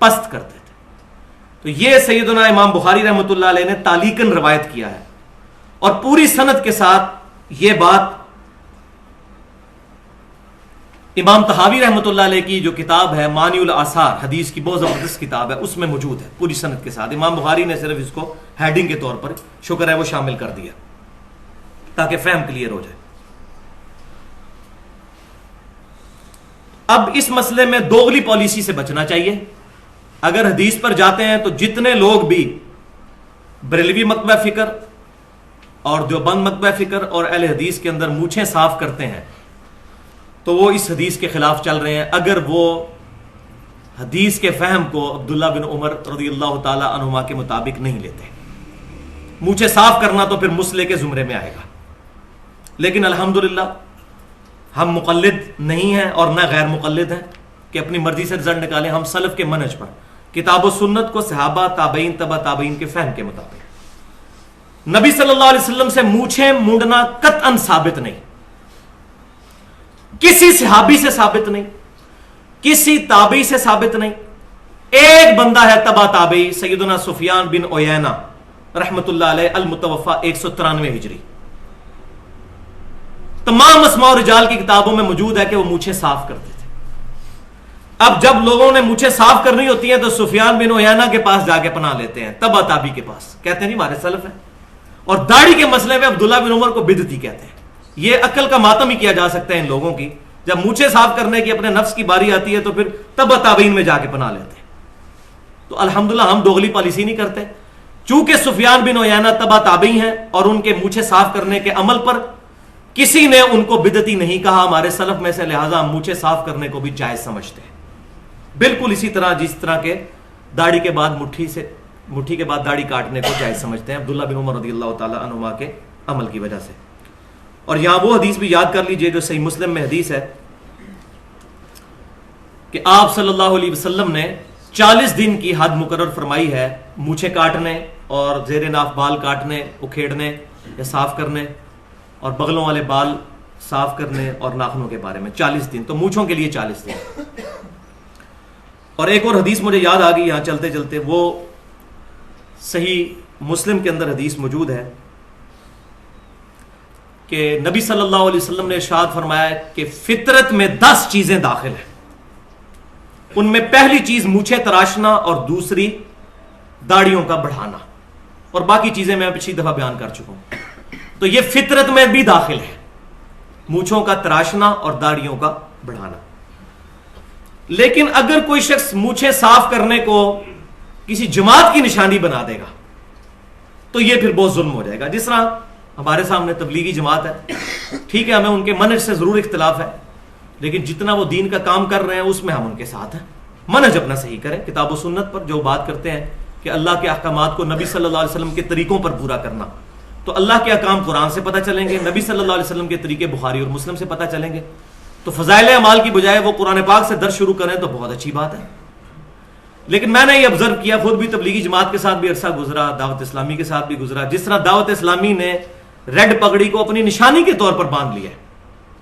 پست کرتے تھے. تو یہ سیدنا امام بخاری رحمۃ اللہ علیہ نے تعلیقاً روایت کیا ہے، اور پوری سند کے ساتھ یہ بات امام طحاوی رحمۃ اللہ علیہ کی جو کتاب ہے مانی الآثار، حدیث کی بہت زبردست کتاب ہے، اس میں موجود ہے پوری سند کے ساتھ. امام بخاری نے صرف اس کو ہیڈنگ کے طور پر شکر ہے وہ شامل کر دیا تاکہ فہم کلیئر ہو جائے. اب اس مسئلے میں دوغلی پالیسی سے بچنا چاہیے. اگر حدیث پر جاتے ہیں تو جتنے لوگ بھی بریلوی مکتبہ فکر اور دیوبند مکتبہ فکر اور اہل حدیث کے اندر مونچھیں صاف کرتے ہیں تو وہ اس حدیث کے خلاف چل رہے ہیں، اگر وہ حدیث کے فہم کو عبداللہ بن عمر رضی اللہ تعالی عنہما کے مطابق نہیں لیتے. مونچھیں صاف کرنا تو پھر مسئلے کے زمرے میں آئے گا. لیکن الحمدللہ ہم مقلد نہیں ہیں اور نہ غیر مقلد ہیں. کہ اپنی مرضی سے رزلٹ نکالیں. ہم سلف کے منہج پر کتاب و سنت کو صحابہ تابعین تبع تابعین کے فہم کے مطابق. نبی صلی اللہ علیہ وسلم سے مونچھیں مونڈنا قطعاً ثابت نہیں, کسی صحابی سے ثابت نہیں, کسی تابعی سے ثابت نہیں. ایک بندہ ہے تبع تابعی, سیدنا سفیان بن عیینہ رحمت اللہ علیہ, المتوفا 193 ہجری. تمام اسماء و رجال کی کتابوں میں موجود ہے کہ وہ مونچھیں صاف کرتے تھے. اب جب لوگوں نے مونچھیں صاف کرنی ہوتی ہیں تو سفیان بن عیینہ کے پاس جا کے پناہ لیتے ہیں, تبع تابعی کے پاس, کہتے ہیں نہیں ہمارے سلف ہیں. اور داڑھی کے مسئلے میں عبداللہ بن عمر کو بدعتی کہتے ہیں. یہ عقل کا ماتم ہی کیا جا سکتا ہے ان لوگوں کی. جب مونچھیں صاف کرنے کی اپنے نفس کی باری آتی ہے تو پھر تبع تابعین میں جا کے پناہ لیتے ہیں. تو الحمدللہ ہم دوغلی پالیسی نہیں کرتے. چونکہ سفیان بن عیینہ تبع تابعی ہیں اور ان کے مونچھیں صاف کرنے کے عمل پر کسی نے ان کو بدعتی نہیں کہا ہمارے سلف میں سے, لہٰذا ہم مونچھیں صاف کرنے کو بھی جائز سمجھتے ہیں. بالکل اسی طرح جس طرح کے داڑھی کے بعد مٹھی کے بعد داڑھی کاٹنے کو جائز سمجھتے ہیں عبداللہ بن عمر رضی اللہ تعالی عنہما کے عمل کی وجہ سے. اور یہاں وہ حدیث بھی یاد کر لیجئے جو صحیح مسلم میں حدیث ہے کہ آپ صلی اللہ علیہ وسلم نے 40 دن کی حد مقرر فرمائی ہے مونچھیں کاٹنے اور زیر ناف بال کاٹنے, اکھیڑنے یا صاف کرنے, اور بغلوں والے بال صاف کرنے اور ناخنوں کے بارے میں 40 دن. تو مونچھوں کے لیے 40 دن. اور ایک اور حدیث مجھے یاد آ گئی یہاں چلتے چلتے, وہ صحیح مسلم کے اندر حدیث موجود ہے کہ نبی صلی اللہ علیہ وسلم نے ارشاد فرمایا کہ فطرت میں 10 چیزیں داخل ہیں. ان میں پہلی چیز مونچھیں تراشنا اور دوسری داڑھیوں کا بڑھانا, اور باقی چیزیں میں پچھلی دفعہ بیان کر چکا ہوں. تو یہ فطرت میں بھی داخل ہے, مونچھوں کا تراشنا اور داڑھیوں کا بڑھانا. لیکن اگر کوئی شخص مونچھیں صاف کرنے کو کسی جماعت کی نشانی بنا دے گا تو یہ پھر بہت ظلم ہو جائے گا. جس طرح ہمارے سامنے تبلیغی جماعت ہے, ٹھیک ہے ہمیں ان کے منہج سے ضرور اختلاف ہے, لیکن جتنا وہ دین کا کام کر رہے ہیں اس میں ہم ان کے ساتھ ہیں. منہج اپنا صحیح کریں, کتاب و سنت پر جو بات کرتے ہیں کہ اللہ کے احکامات کو نبی صلی اللہ علیہ وسلم کے طریقوں پر پورا کرنا, تو اللہ کے احکام قرآن سے پتہ چلیں گے, نبی صلی اللہ علیہ وسلم کے طریقے بخاری اور مسلم سے پتہ چلیں گے. تو فضائل اعمال کی بجائے وہ قرآن پاک سے درس شروع کریں تو بہت اچھی بات ہے. لیکن میں نے یہ آبزرو کیا, خود بھی تبلیغی جماعت کے ساتھ بھی عرصہ گزرا, دعوت اسلامی کے ساتھ بھی گزرا, جس طرح دعوت اسلامی نے ریڈ پگڑی کو اپنی نشانی کے طور پر باندھ لیا ہے.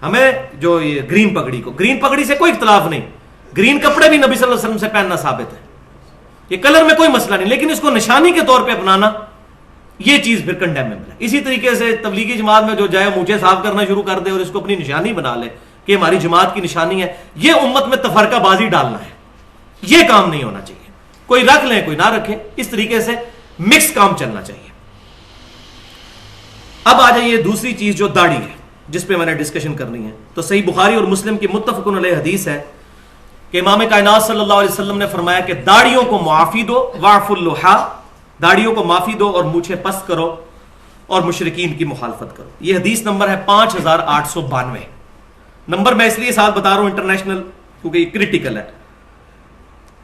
ہمیں جو یہ گرین پگڑی سے کوئی اختلاف نہیں, گرین کپڑے بھی نبی صلی اللہ علیہ وسلم سے پہننا ثابت ہے, یہ کلر میں کوئی مسئلہ نہیں, لیکن اس کو نشانی کے طور پہ اپنانا یہ چیز پھر کنڈیمنیبل ہے. اسی طریقے سے تبلیغی جماعت میں جو جائے مونچھیں صاف کرنا شروع کر دے اور اس کو اپنی نشانی بنا لے کہ ہماری جماعت کی نشانی ہے, یہ امت میں تفرقہ بازی ڈالنا ہے. یہ کام نہیں ہونا چاہیے. کوئی رکھ لیں کوئی نہ رکھے, اس طریقے سے مکس کام چلنا چاہیے. اب آ جائیے دوسری چیز جو داڑھی ہے جس پہ میں نے ڈسکشن کرنی ہے. تو صحیح بخاری اور مسلم کی متفق علیہ حدیث ہے کہ امام کائنات صلی اللہ علیہ وسلم نے فرمایا کہ داڑھیوں کو معافی دو, واعف اللحا, داڑھیوں کو معافی دو اور مونچھیں پست کرو اور مشرکین کی مخالفت کرو. یہ حدیث نمبر ہے 5892. نمبر میں اس لیے ساتھ بتا رہا ہوں انٹرنیشنل کیونکہ یہ کریٹیکل ہے.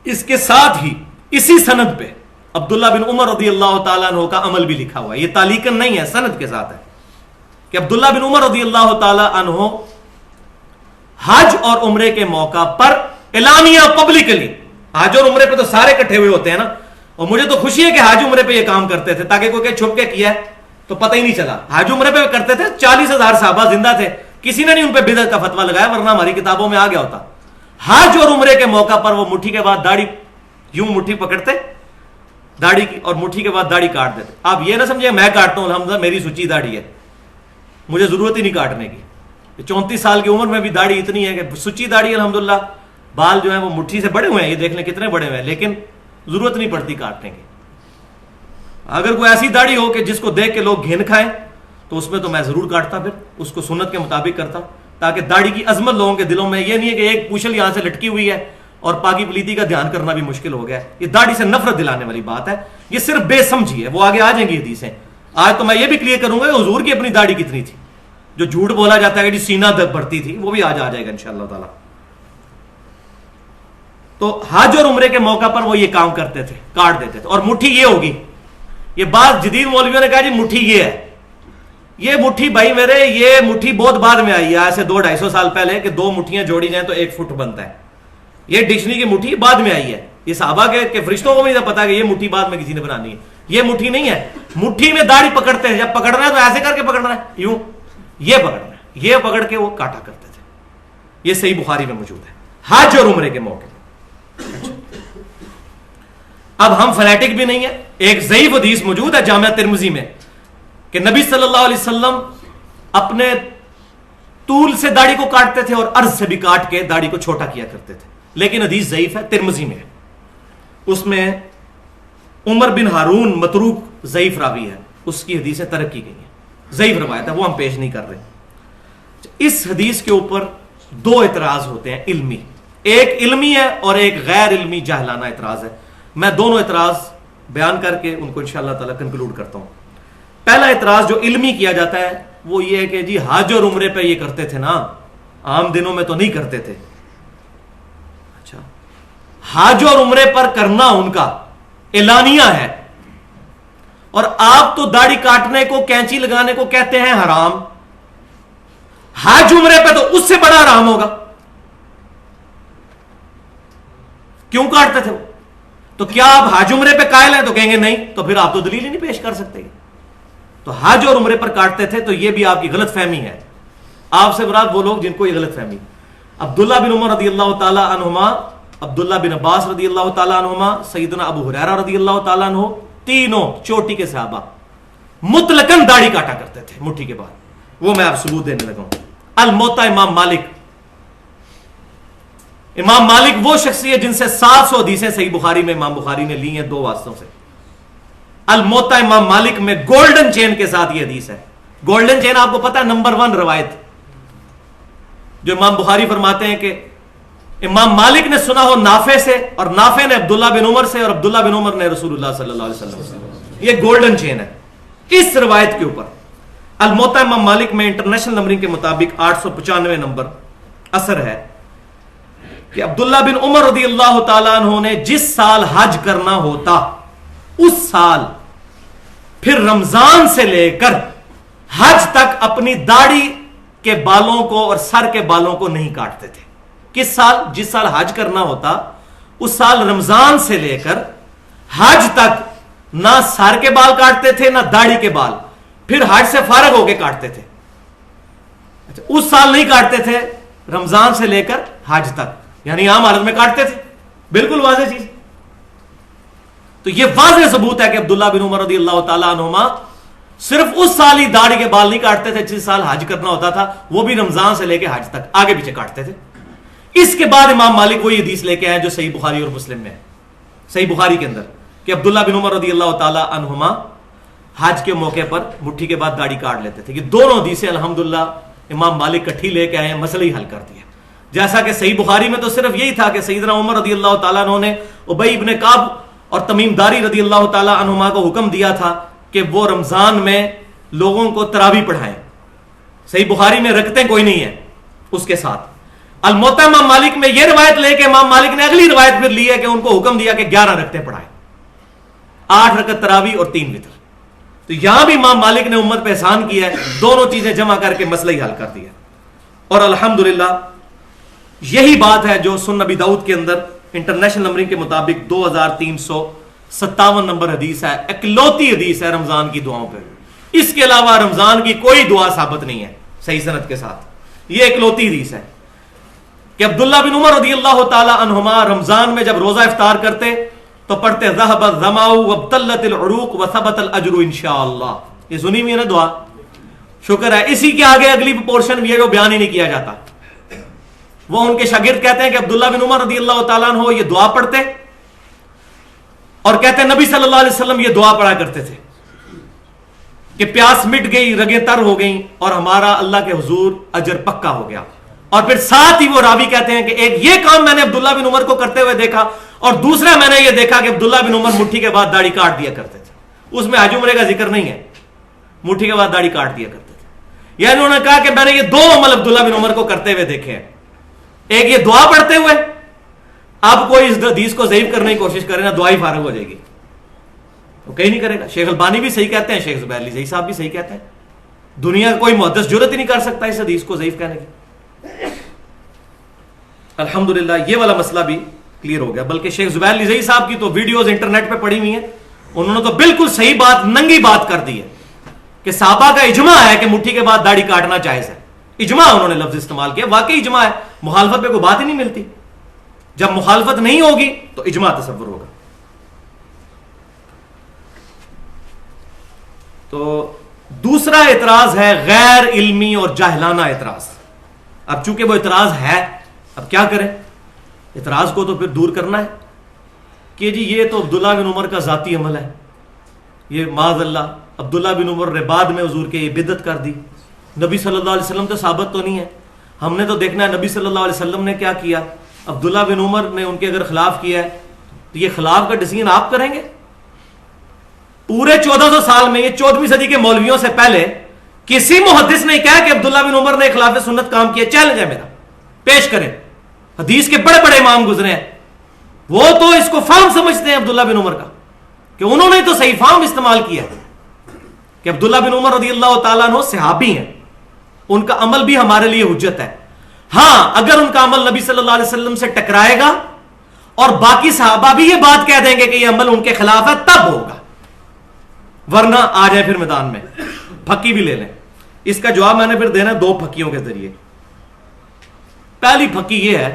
اس کے ساتھ ہی اسی سند پہ عبداللہ بن عمر رضی اللہ تعالیٰ عنہ کا عمل بھی لکھا ہوا ہے. یہ تعلیقاً نہیں ہے, سند کے ساتھ ہے کہ عبداللہ بن عمر رضی اللہ تعالیٰ عنہ حج اور عمرے کے موقع پر اعلانیہ پبلکلی, حج اور عمرے پہ تو سارے اکٹھے ہوئے ہوتے ہیں نا, اور مجھے تو خوشی ہے کہ حج عمرے پہ یہ کام کرتے تھے تاکہ کوئی کہ چھپ کے کیا ہے تو پتہ ہی نہیں چلا. حج عمرے پہ کرتے تھے, 40,000 صحابہ زندہ تھے, کسی نے نہیں ان پہ بدعت کا فتویٰ لگایا, ورنہ ہماری کتابوں میں آ گیا ہوتا. حج اور عمرے کے موقع پر وہ مٹھی کے بعد داڑھی یوں مٹھی پکڑتے داڑھی کی اور مٹھی کے بعد داڑھی کاٹ دیتے. آپ یہ نہ سمجھے میں کاٹتا ہوں الحمدللہ میری سچی داڑھی ہے, مجھے ضرورت ہی نہیں کاٹنے کی. 34 سال کی عمر میں بھی داڑھی اتنی ہے کہ سچی داڑھی الحمدللہ, بال جو ہیں وہ مٹھی سے بڑے ہوئے ہیں, یہ دیکھ لیں کتنے بڑے ہوئے ہیں, لیکن ضرورت نہیں پڑتی کاٹنے کی. اگر کوئی ایسی داڑھی ہو کہ جس کو دیکھ کے لوگ گھن کھائیں تو اس میں تو میں ضرور کاٹتا, پھر اس کو سنت کے مطابق کرتا, تاکہ داڑھی کی عظمت لوگوں کے دلوں میں یہ نہیں ہے کہ ایک پوچھل یہاں سے لٹکی ہوئی ہے اور پاکی پلیتی کا دھیان کرنا بھی مشکل ہو گیا ہے. یہ داڑھی سے نفرت دلانے والی بات ہے, یہ صرف بے سمجھی ہے. وہ آگے آ جائیں گی حدیثیں. آج تو میں یہ بھی کلیئر کروں گا کہ حضور کی اپنی داڑھی کتنی تھی. جو جھوٹ بولا جاتا ہے کہ سینہ بڑھتی تھی, وہ بھی آج آ جائے گا انشاءاللہ تعالی. تو حج اور عمرے کے موقع پر وہ یہ کام کرتے تھے, کاٹ دیتے تھے. اور مٹھی یہ ہوگی, یہ بعض جدید مولویوں نے کہا جی مٹھی یہ ہے. یہ مٹھی بھائی میرے, یہ مٹھی بہت بعد میں آئی ہے, ایسے 200-250 سال پہلے کہ 2 مٹھیاں جوڑی جائیں تو 1 فٹ بنتا ہے. یہ ڈکشنری کی مٹھی بعد میں آئی ہے. یہ صحابہ کے فرشتوں کو بھی نہیں پتا کہ یہ مٹھی بعد میں کسی نے بنانی ہے. یہ مٹھی نہیں ہے. مٹھی میں داڑھی پکڑتے ہیں, جب پکڑنا ہے تو ایسے کر کے پکڑنا ہے, یوں یہ پکڑنا ہے, یہ پکڑ کے وہ کاٹا کرتے تھے. یہ صحیح بخاری میں موجود ہے حج اور عمرے کے موقع. اب ہم فنیٹک بھی نہیں ہیں. ایک ضعیف حدیث موجود ہے جامعہ ترمذی میں کہ نبی صلی اللہ علیہ وسلم اپنے طول سے داڑھی کو کاٹتے تھے اور عرض سے بھی کاٹ کے داڑھی کو چھوٹا کیا کرتے تھے, لیکن حدیث ضعیف ہے, ترمذی میں ہے. اس میں عمر بن ہارون متروک ضعیف راوی ہے, اس کی حدیثیں ترک کی گئی ہیں, ضعیف روایت ہے, وہ ہم پیش نہیں کر رہے. اس حدیث کے اوپر دو اعتراض ہوتے ہیں علمی, ایک علمی ہے اور ایک غیر علمی جاہلانہ اعتراض ہے. میں دونوں اعتراض بیان کر کے ان کو انشاءاللہ تعالی کنکلوڈ کرتا ہوں. پہلا اعتراض جو علمی کیا جاتا ہے وہ یہ ہے کہ جی حج اور عمرے پہ یہ کرتے تھے نا, عام دنوں میں تو نہیں کرتے تھے. اچھا, حج اور عمرے پر کرنا ان کا اعلانیہ ہے, اور آپ تو داڑھی کاٹنے کو, کینچی لگانے کو کہتے ہیں حرام, حج عمرے پہ تو اس سے بڑا حرام ہوگا. کیوں کاٹتے تھے وہ؟ تو کیا آپ حج عمرے پہ قائل ہیں؟ تو کہیں گے نہیں, تو پھر آپ تو دلیل ہی نہیں پیش کر سکتے. تو حج اور عمرے پر کاٹتے تھے, تو یہ بھی آپ کی غلط فہمی ہے. آپ سے مراد وہ لوگ جن کو یہ غلط فہمی. عبداللہ بن عمر رضی اللہ تعالی عنہما, عبداللہ بن عباس رضی اللہ تعالی عنہما, سیدنا ابو ہریرہ رضی اللہ تعالی عنہ, تینوں چوٹی کے صحابہ مطلقاً داڑھی کاٹا کرتے تھے مٹھی کے بعد. وہ میں آپ ثبوت دینے لگا ہوں. الموطا امام مالک, امام مالک وہ شخصیت جن سے 700 حدیثیں صحیح بخاری میں امام بخاری نے لی ہیں دو واسطوں سے. الموطا امام مالک میں گولڈن چین کے ساتھ یہ حدیث ہے. گولڈن چین آپ کو پتا ہے نمبر 1 روایت جو امام بخاری فرماتے ہیں کہ امام مالک نے سنا ہو نافع سے, اور نافع نے عبداللہ بن عمر سے, اور عبداللہ بن عمر نے رسول اللہ صلی اللہ علیہ وسلم سے. یہ گولڈن چین ہے اس روایت کے اوپر. الموطا امام مالک میں انٹرنیشنل نمبرنگ کے مطابق 895 نمبر اثر ہے کہ عبداللہ بن عمر رضی اللہ تعالیٰ عنہ نے جس سال حج کرنا ہوتا اس سال پھر رمضان سے لے کر حج تک اپنی داڑھی کے بالوں کو اور سر کے بالوں کو نہیں کاٹتے تھے. کس سال؟ جس سال حج کرنا ہوتا اس سال رمضان سے لے کر حج تک نہ سر کے بال کاٹتے تھے نہ داڑھی کے بال, پھر حج سے فارغ ہو کے کاٹتے تھے. اس سال نہیں کاٹتے تھے, رمضان سے لے کر حج تک, یعنی عام حالت میں کاٹتے تھے. بالکل واضح چیز. تو یہ واضح ثبوت ہے کہ عبداللہ بن عمر رضی اللہ تعالیٰ عنہما صرف اس سال ہی داڑھی کے بال نہیں کاٹتے تھے جس سال حج کرنا ہوتا تھا, وہ بھی رمضان سے لے کے حج تک آگے پیچھے کاٹتے تھے. اس کے بعد امام مالک وہی حدیث لے کے آئے جو صحیح بخاری اور مسلم میں ہے, صحیح بخاری کے اندر, کہ عبداللہ بن عمر رضی اللہ تعالیٰ عنہما حج کے موقع پر مٹھی کے بعد داڑھی کاٹ لیتے تھے. یہ دونوں حدیثیں الحمدللہ امام مالک کٹھی لے کے آئے ہیں, مسئلہ ہی حل کر دیا. جیسا کہ صحیح بخاری میں تو صرف یہی تھا کہ سیدنا عمر رضی اللہ تعالیٰ عنہ نے ابی ابن کعب اور تمیم داری رضی اللہ تعالیٰ عنہما کو حکم دیا تھا کہ وہ رمضان میں لوگوں کو تراویح پڑھائیں. صحیح بخاری میں رکعتیں کوئی نہیں ہے اس کے ساتھ. الموطا امام مالک میں یہ روایت لے کے امام مالک نے اگلی روایت پھر لی ہے کہ ان کو حکم دیا کہ 11 رکعتیں پڑھائیں, 8 رکعت تراویح اور 3 وتر. تو یہاں بھی امام مالک نے امت پہ احسان کیا ہے, دونوں چیزیں جمع کر کے مسئلہ ہی حل کر دیا. اور الحمدللہ یہی بات ہے جو سنن نبی داؤد کے اندر انٹرنیشنل نمبرنگ کے مطابق 2357 نمبر حدیث ہے, اکلوتی حدیث ہے رمضان کی دعاؤں پہ. اس کے علاوہ رمضان کی کوئی دعا ثابت نہیں ہے صحیح سند کے ساتھ. یہ اکلوتی حدیث ہے کہ عبداللہ بن عمر رضی اللہ تعالی عنہما رمضان میں جب روزہ افطار کرتے تو پڑھتے ذهب الظمأ وابتلت العروق وثبت الاجر انشاءاللہ. یہ سنی ہوئی ہے نا دعا, شکر ہے. اسی کے آگے اگلی پورشن یہ جو بیان ہی نہیں کیا جاتا. وہ ان کے شاگرد کہتے ہیں کہ عبداللہ بن عمر رضی اللہ تعالیٰ عنہ یہ دعا پڑھتے اور کہتے ہیں نبی صلی اللہ علیہ وسلم یہ دعا پڑھا کرتے تھے کہ پیاس مٹ گئی, رگیں تر ہو گئیں اور ہمارا اللہ کے حضور اجر پکا ہو گیا. اور پھر ساتھ ہی وہ راوی کہتے ہیں کہ ایک یہ کام میں نے عبداللہ بن عمر کو کرتے ہوئے دیکھا, اور دوسرا میں نے یہ دیکھا کہ عبداللہ بن عمر مٹھی کے بعد داڑھی کاٹ دیا کرتے تھے. اس میں حج عمرے کا ذکر نہیں ہے, مٹھی کے بعد داڑھی کاٹ دیا کرتے تھے. یعنی انہوں نے کہا کہ میں نے یہ دو عمل عبداللہ بن عمر کو کرتے ہوئے دیکھے ہیں, ایک یہ دعا پڑھتے ہوئے. اب کوئی اس حدیث کو ضعیف کرنے کی کوشش کرے نا, دعا ہی فارغ ہو جائے گی, وہ کہیں نہیں کرے گا. شیخ البانی بھی صحیح کہتے ہیں, شیخ زبیر علی صحیح صاحب بھی صحیح کہتے ہیں. دنیا کا کوئی محدث جرت ہی نہیں کر سکتا اس حدیث کو ضعیف کہنے کی. الحمدللہ یہ والا مسئلہ بھی کلیئر ہو گیا. بلکہ شیخ زبیر لزئی صاحب کی تو ویڈیوز انٹرنیٹ پہ پڑی ہوئی ہیں, انہوں نے تو بالکل صحیح بات, ننگی بات کر دی ہے کہ صحابہ کا اجماع ہے کہ مٹھی کے بعد داڑھی کاٹنا جائز ہے. اجماع انہوں نے لفظ استعمال کیا, واقعی اجماع ہے, مخالفت پہ کوئی بات ہی نہیں ملتی. جب مخالفت نہیں ہوگی تو اجماع تصور ہوگا. تو دوسرا اعتراض ہے غیر علمی اور جاہلانہ اعتراض. اب چونکہ وہ اعتراض ہے, اب کیا کریں؟ اعتراض کو تو پھر دور کرنا ہے کہ جی یہ تو عبداللہ بن عمر کا ذاتی عمل ہے, یہ معاذ اللہ عبداللہ بن عمر نے بعد میں حضور کے یہ بدعت کر دی. نبی صلی اللہ علیہ وسلم تو ثابت تو نہیں ہے, ہم نے تو دیکھنا ہے نبی صلی اللہ علیہ وسلم نے کیا کیا. عبداللہ بن عمر نے ان کے اگر خلاف کیا ہے تو یہ خلاف کا ڈیسیژن آپ کریں گے؟ پورے 1400 سال میں, یہ 14ویں صدی کے مولویوں سے پہلے کسی محدث نے کہا کہ عبداللہ بن عمر نے خلاف سنت کام کیا. چیلنج ہے میرا, پیش کریں. حدیث کے بڑے بڑے امام گزرے ہیں, وہ تو اس کو فہم سمجھتے ہیں عبداللہ بن عمر کا, کہ انہوں نے تو صحیح فہم استعمال کیا کہ عبداللہ بن عمر رضی اللہ تعالیٰ عنہ صحابی ہیں, ان کا عمل بھی ہمارے لیے حجت ہے. ہاں اگر ان کا عمل نبی صلی اللہ علیہ وسلم سے ٹکرائے گا اور باقی صحابہ بھی یہ بات کہہ دیں گے کہ یہ عمل ان کے خلاف ہے, تب ہوگا, ورنہ آ جائیں پھر میدان میں, پھکی بھی لے لیں. اس کا جواب میں نے پھر دینا دو پھکیوں کے ذریعے. پہلی پھکی یہ ہے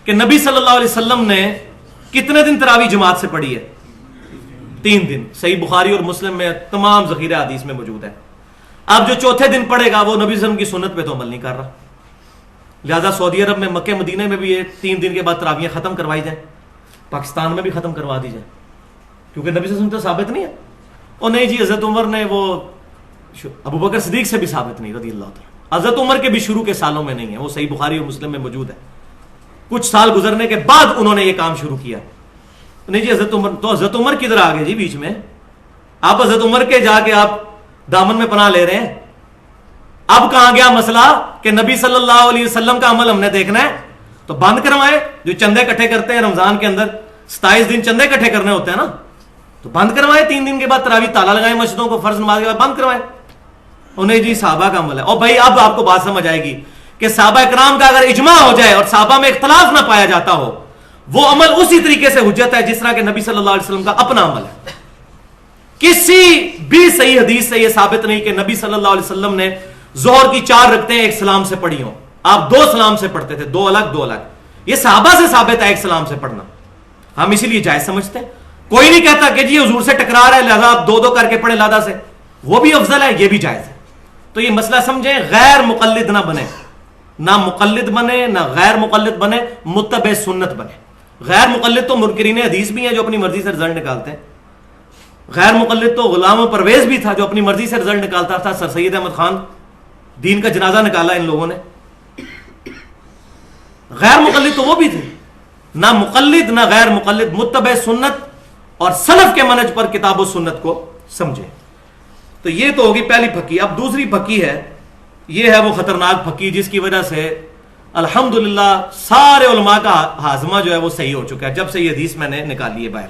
کہ نبی صلی اللہ علیہ وسلم نے کتنے دن تراویح جماعت سے پڑھی ہے؟ 3 دن. صحیح بخاری اور مسلم میں تمام ذخیرہ حدیث میں موجود ہے. اب جو چوتھے دن پڑھے گا وہ نبی صلی اللہ علیہ وسلم کی سنت پہ تو عمل نہیں کر رہا. لہذا سعودی عرب میں, مکہ مدینہ میں بھی یہ 3 دن کے بعد تراویح ختم کروائی جائیں, پاکستان میں بھی ختم کروا دی جائیں, کیونکہ نبی صلی اللہ علیہ وسلم تو ثابت نہیں ہے. اور نہیں جی حضرت عمر نے, وہ ابو بکر صدیق سے بھی ثابت نہیں رضی اللہ تعالیٰ. حضرت عمر کے بھی شروع کے سالوں میں نہیں ہے, وہ صحیح بخاری اور مسلم میں موجود ہے. کچھ سال گزرنے کے بعد انہوں نے یہ کام شروع کیا. نہیں جی حضرت عمر, تو حضرت عمر کدھر آ گئے جی بیچ میں؟ آپ حضرت عمر کے جا کے آپ دامن میں پناہ لے رہے ہیں. اب کہاں گیا مسئلہ کہ نبی صلی اللہ علیہ وسلم کا عمل ہم نے دیکھنا ہے تو بند کروائے. جو چندے اکٹھے کرتے ہیں رمضان کے اندر 27 دن چندے اکٹھے کرنے ہوتے ہیں نا, تو بند کروائے. 3 دن کے بعد تراویح تالا لگائیں مسجدوں کو, فرض نماز کے بعد بند کروائے. انہیں جی صحابہ کا عمل ہے. اور بھائی اب آپ کو بات سمجھ آئے گی کہ صحابہ اکرام کا اگر اجماع ہو جائے اور صحابہ میں اختلاف نہ پایا جاتا ہو, وہ عمل اسی طریقے سے حجت ہے جس طرح کہ نبی صلی اللہ علیہ وسلم کا اپنا عمل ہے. کسی بھی صحیح حدیث سے یہ ثابت نہیں کہ نبی صلی اللہ علیہ وسلم نے ظہر کی 4 رکعتیں ایک سلام سے پڑھی ہوں. آپ 2 سلام سے پڑھتے تھے, 2 الگ 2 الگ. یہ صحابہ سے ثابت ہے ایک سلام سے پڑھنا, ہم اسی لیے جائز سمجھتے ہیں. کوئی نہیں کہتا کہ جی حضور سے ٹکرا رہا ہے لہذا آپ 2 کر کے پڑھیں لادہ سے, وہ بھی افضل ہے, یہ بھی جائز ہے. تو یہ مسئلہ سمجھیں, غیر مقلد نہ بنے, نہ مقلد بنے نہ غیر مقلد بنے, متبع سنت بنے. غیر مقلد تو منکرین حدیث بھی ہیں جو اپنی مرضی سے رزلٹ نکالتے ہیں. غیر مقلد تو غلام پرویز بھی تھا جو اپنی مرضی سے رزلٹ نکالتا تھا. سر سید احمد خان دین کا جنازہ نکالا ان لوگوں نے. غیر مقلد تو وہ بھی تھے. نہ مقلد نہ غیر مقلد, متبع سنت اور سلف کے منہج پر کتاب و سنت کو سمجھے. تو یہ تو ہوگی پہلی پھکی. اب دوسری پھکی ہے, یہ ہے وہ خطرناک پھکی جس کی وجہ سے الحمدللہ سارے علماء کا ہاضمہ جو ہے وہ صحیح ہو چکا ہے جب سے یہ حدیث میں نے نکالی ہے باہر.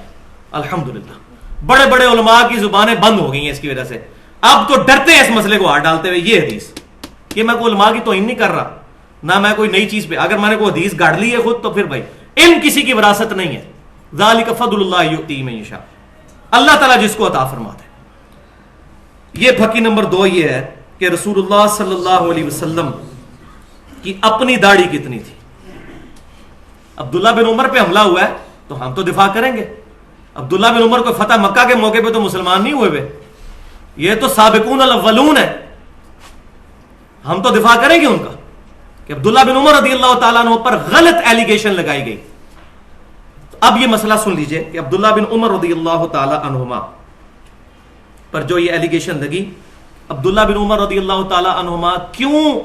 الحمدللہ بڑے بڑے علماء کی زبانیں بند ہو گئی ہیں اس کی وجہ سے. اب تو ڈرتے ہیں اس مسئلے کو ہاتھ ڈالتے ہوئے. یہ حدیث, یہ میں کوئی علماء کی توہین نہیں کر رہا, نہ میں کوئی نئی چیز پہ, اگر میں نے کوئی حدیث گاڑ لی ہے خود تو پھر بھائی علم کسی کی وراثت نہیں ہے. ذالک فضل اللہ یؤتی من یشاء, اللہ تعالیٰ جس کو عطا فرماتا ہے. یہ پھکی نمبر 2 یہ ہے کہ رسول اللہ صلی اللہ علیہ وسلم کی اپنی داڑھی کتنی تھی. عبداللہ بن عمر پہ حملہ ہوا ہے تو ہم تو دفاع کریں گے. عبداللہ بن عمر کو فتح مکہ کے موقع پہ تو مسلمان نہیں ہوئے, یہ تو سابقون الاولون ہے, ہم تو دفاع کریں گے ان کا کہ عبداللہ بن عمر رضی اللہ تعالیٰ عنہ پر غلط ایلیگیشن لگائی گئی. اب یہ مسئلہ سن لیجئے کہ عبداللہ بن عمر رضی اللہ تعالیٰ عنہما پر جو یہ ایلیگیشن لگی, عبداللہ بن عمر رضی اللہ تعالیٰ عنہما کیوں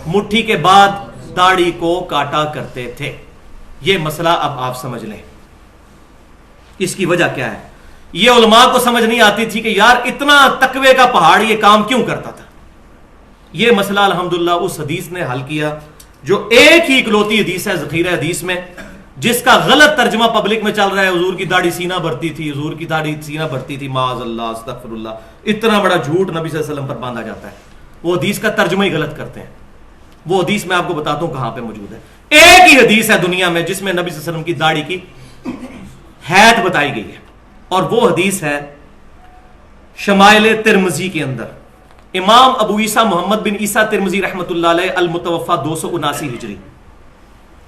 مٹھی کے بعد داڑھی کو کاٹا کرتے تھے, یہ مسئلہ اب آپ سمجھ لیں. اس کی وجہ کیا ہے؟ یہ علماء کو سمجھ نہیں آتی تھی کہ یار اتنا تقوی کا پہاڑ یہ کام کیوں کرتا تھا. یہ مسئلہ الحمدللہ اس حدیث نے حل کیا جو ایک ہی اکلوتی حدیث ہے ذخیرہ حدیث میں, جس کا غلط ترجمہ پبلک میں چل رہا ہے. حضور کی داڑھی سینہ بھرتی تھی, حضور کی داڑھی سینہ بھرتی تھی, معاذ اللہ استغفر اللہ. اتنا بڑا جھوٹ نبی صلی اللہ علیہ وسلم پر باندھا جاتا ہے. وہ حدیث کا ترجمہ ہی غلط کرتے ہیں. وہ حدیث میں آپ کو بتاتا ہوں کہاں پہ موجود ہے. ایک ہی حدیث ہے دنیا میں جس میں نبی صلی اللہ علیہ وسلم کی داڑھی کی حید بتائی گئی ہے, اور وہ حدیث ہے شمائل ترمذی کے اندر. امام ابو عیسیٰ محمد بن عیسیٰ ترمذی رحمۃ اللہ علیہ المتوفا 279 ہجری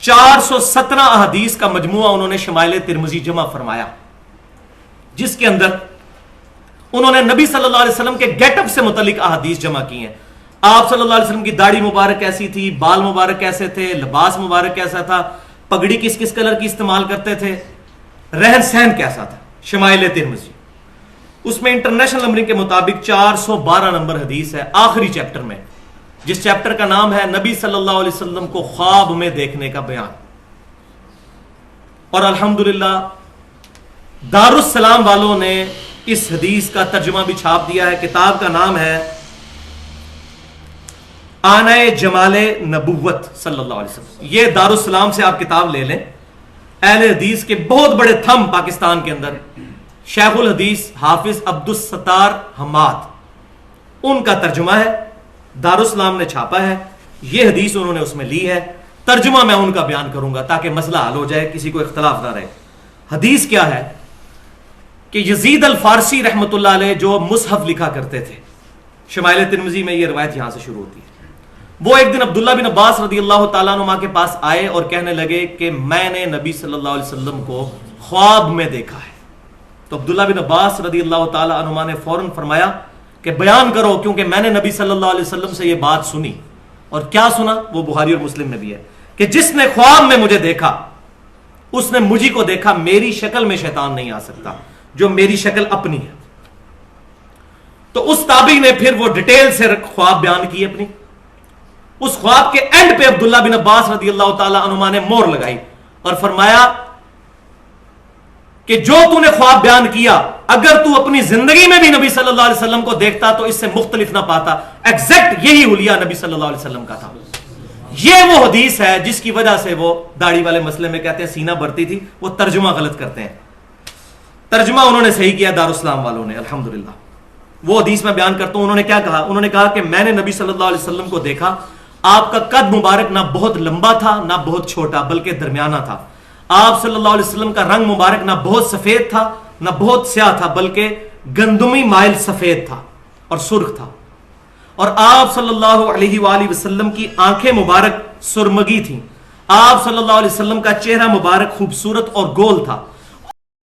417 احادیث کا مجموعہ انہوں نے شمائل ترمذی جمع فرمایا, جس کے اندر انہوں نے نبی صلی اللہ علیہ وسلم کے گیٹ اپ سے متعلق احادیث جمع کی ہیں. آپ صلی اللہ علیہ وسلم کی داڑھی مبارک کیسی تھی, بال مبارک کیسے تھے, لباس مبارک کیسا تھا, پگڑی کس کس کلر کی استعمال کرتے تھے, رہن سہن کیسا تھا. شمائل ترمذی اس میں انٹرنیشنل نمبرنگ کے مطابق 412 نمبر حدیث ہے, آخری چیپٹر میں, جس چیپٹر کا نام ہے نبی صلی اللہ علیہ وسلم کو خواب میں دیکھنے کا بیان. اور الحمدللہ دارالسلام والوں نے اس حدیث کا ترجمہ بھی چھاپ دیا ہے. کتاب کا نام ہے آنائے جمال نبوت صلی اللہ علیہ وسلم. یہ دارالسلام سے آپ کتاب لے لیں. اہل حدیث کے بہت بڑے تھم پاکستان کے اندر شیخ الحدیث حافظ عبدالستار حماد, ان کا ترجمہ ہے, دارالسلام نے چھاپا ہے. یہ حدیث انہوں نے اس میں لی ہے, ترجمہ میں ان کا بیان کروں گا تاکہ مسئلہ حل ہو جائے, کسی کو اختلاف نہ رہے. حدیث کیا ہے کہ یزید الفارسی رحمت اللہ علیہ جو مصحف لکھا کرتے تھے, شمائل ترمذی میں یہ روایت یہاں سے شروع ہوتی ہے. وہ ایک دن عبداللہ بن عباس رضی اللہ تعالیٰ عنہ کے پاس آئے اور کہنے لگے کہ میں نے نبی صلی اللہ علیہ وسلم کو خواب میں دیکھا ہے. تو عبداللہ بن عباس رضی اللہ تعالیٰ عنہ نے فوراً فرمایا کہ بیان کرو, کیونکہ میں نے نبی صلی اللہ علیہ وسلم سے یہ بات سنی. اور کیا سنا؟ وہ بخاری اور مسلم میں بھی ہے کہ جس نے خواب میں مجھے دیکھا اس نے مجھے کو دیکھا, میری شکل میں شیطان نہیں آ سکتا جو میری شکل اپنی ہے. تو اس تابعی نے پھر وہ ڈیٹیل سے خواب بیان کی اپنی. اس خواب کے اینڈ پہ عبداللہ بن عباس رضی اللہ تعالیٰ عنہ نے مور لگائی اور فرمایا کہ جو تو نے خواب بیان کیا, اگر تو اپنی زندگی میں بھی نبی صلی اللہ علیہ وسلم کو دیکھتا تو اس سے مختلف نہ پاتا. ایگزیکٹ یہی حلیہ نبی صلی اللہ علیہ وسلم کا تھا. یہ وہ حدیث ہے جس کی وجہ سے وہ داڑھی والے مسئلے میں کہتے ہیں سینہ بھرتی تھی, وہ ترجمہ غلط کرتے ہیں. ترجمہ انہوں نے صحیح کیا دارالسلام والوں نے الحمدللہ. وہ حدیث میں بیان کرتا ہوں. انہوں نے کیا کہا؟ انہوں نے کہا کہ میں نے نبی صلی اللہ علیہ وسلم کو دیکھا, آپ کا قد مبارک نہ بہت لمبا تھا نہ بہت چھوٹا بلکہ درمیانہ تھا. آپ صلی اللہ علیہ وسلم کا رنگ مبارک نہ بہت سفید تھا نہ بہت سیاہ تھا بلکہ گندمی مائل سفید تھا اور سرخ تھا. اور آپ صلی اللہ علیہ وآلہ وسلم کی آنکھیں مبارک سرمگی تھیں. آپ صلی اللہ علیہ وسلم کا چہرہ مبارک خوبصورت اور گول تھا.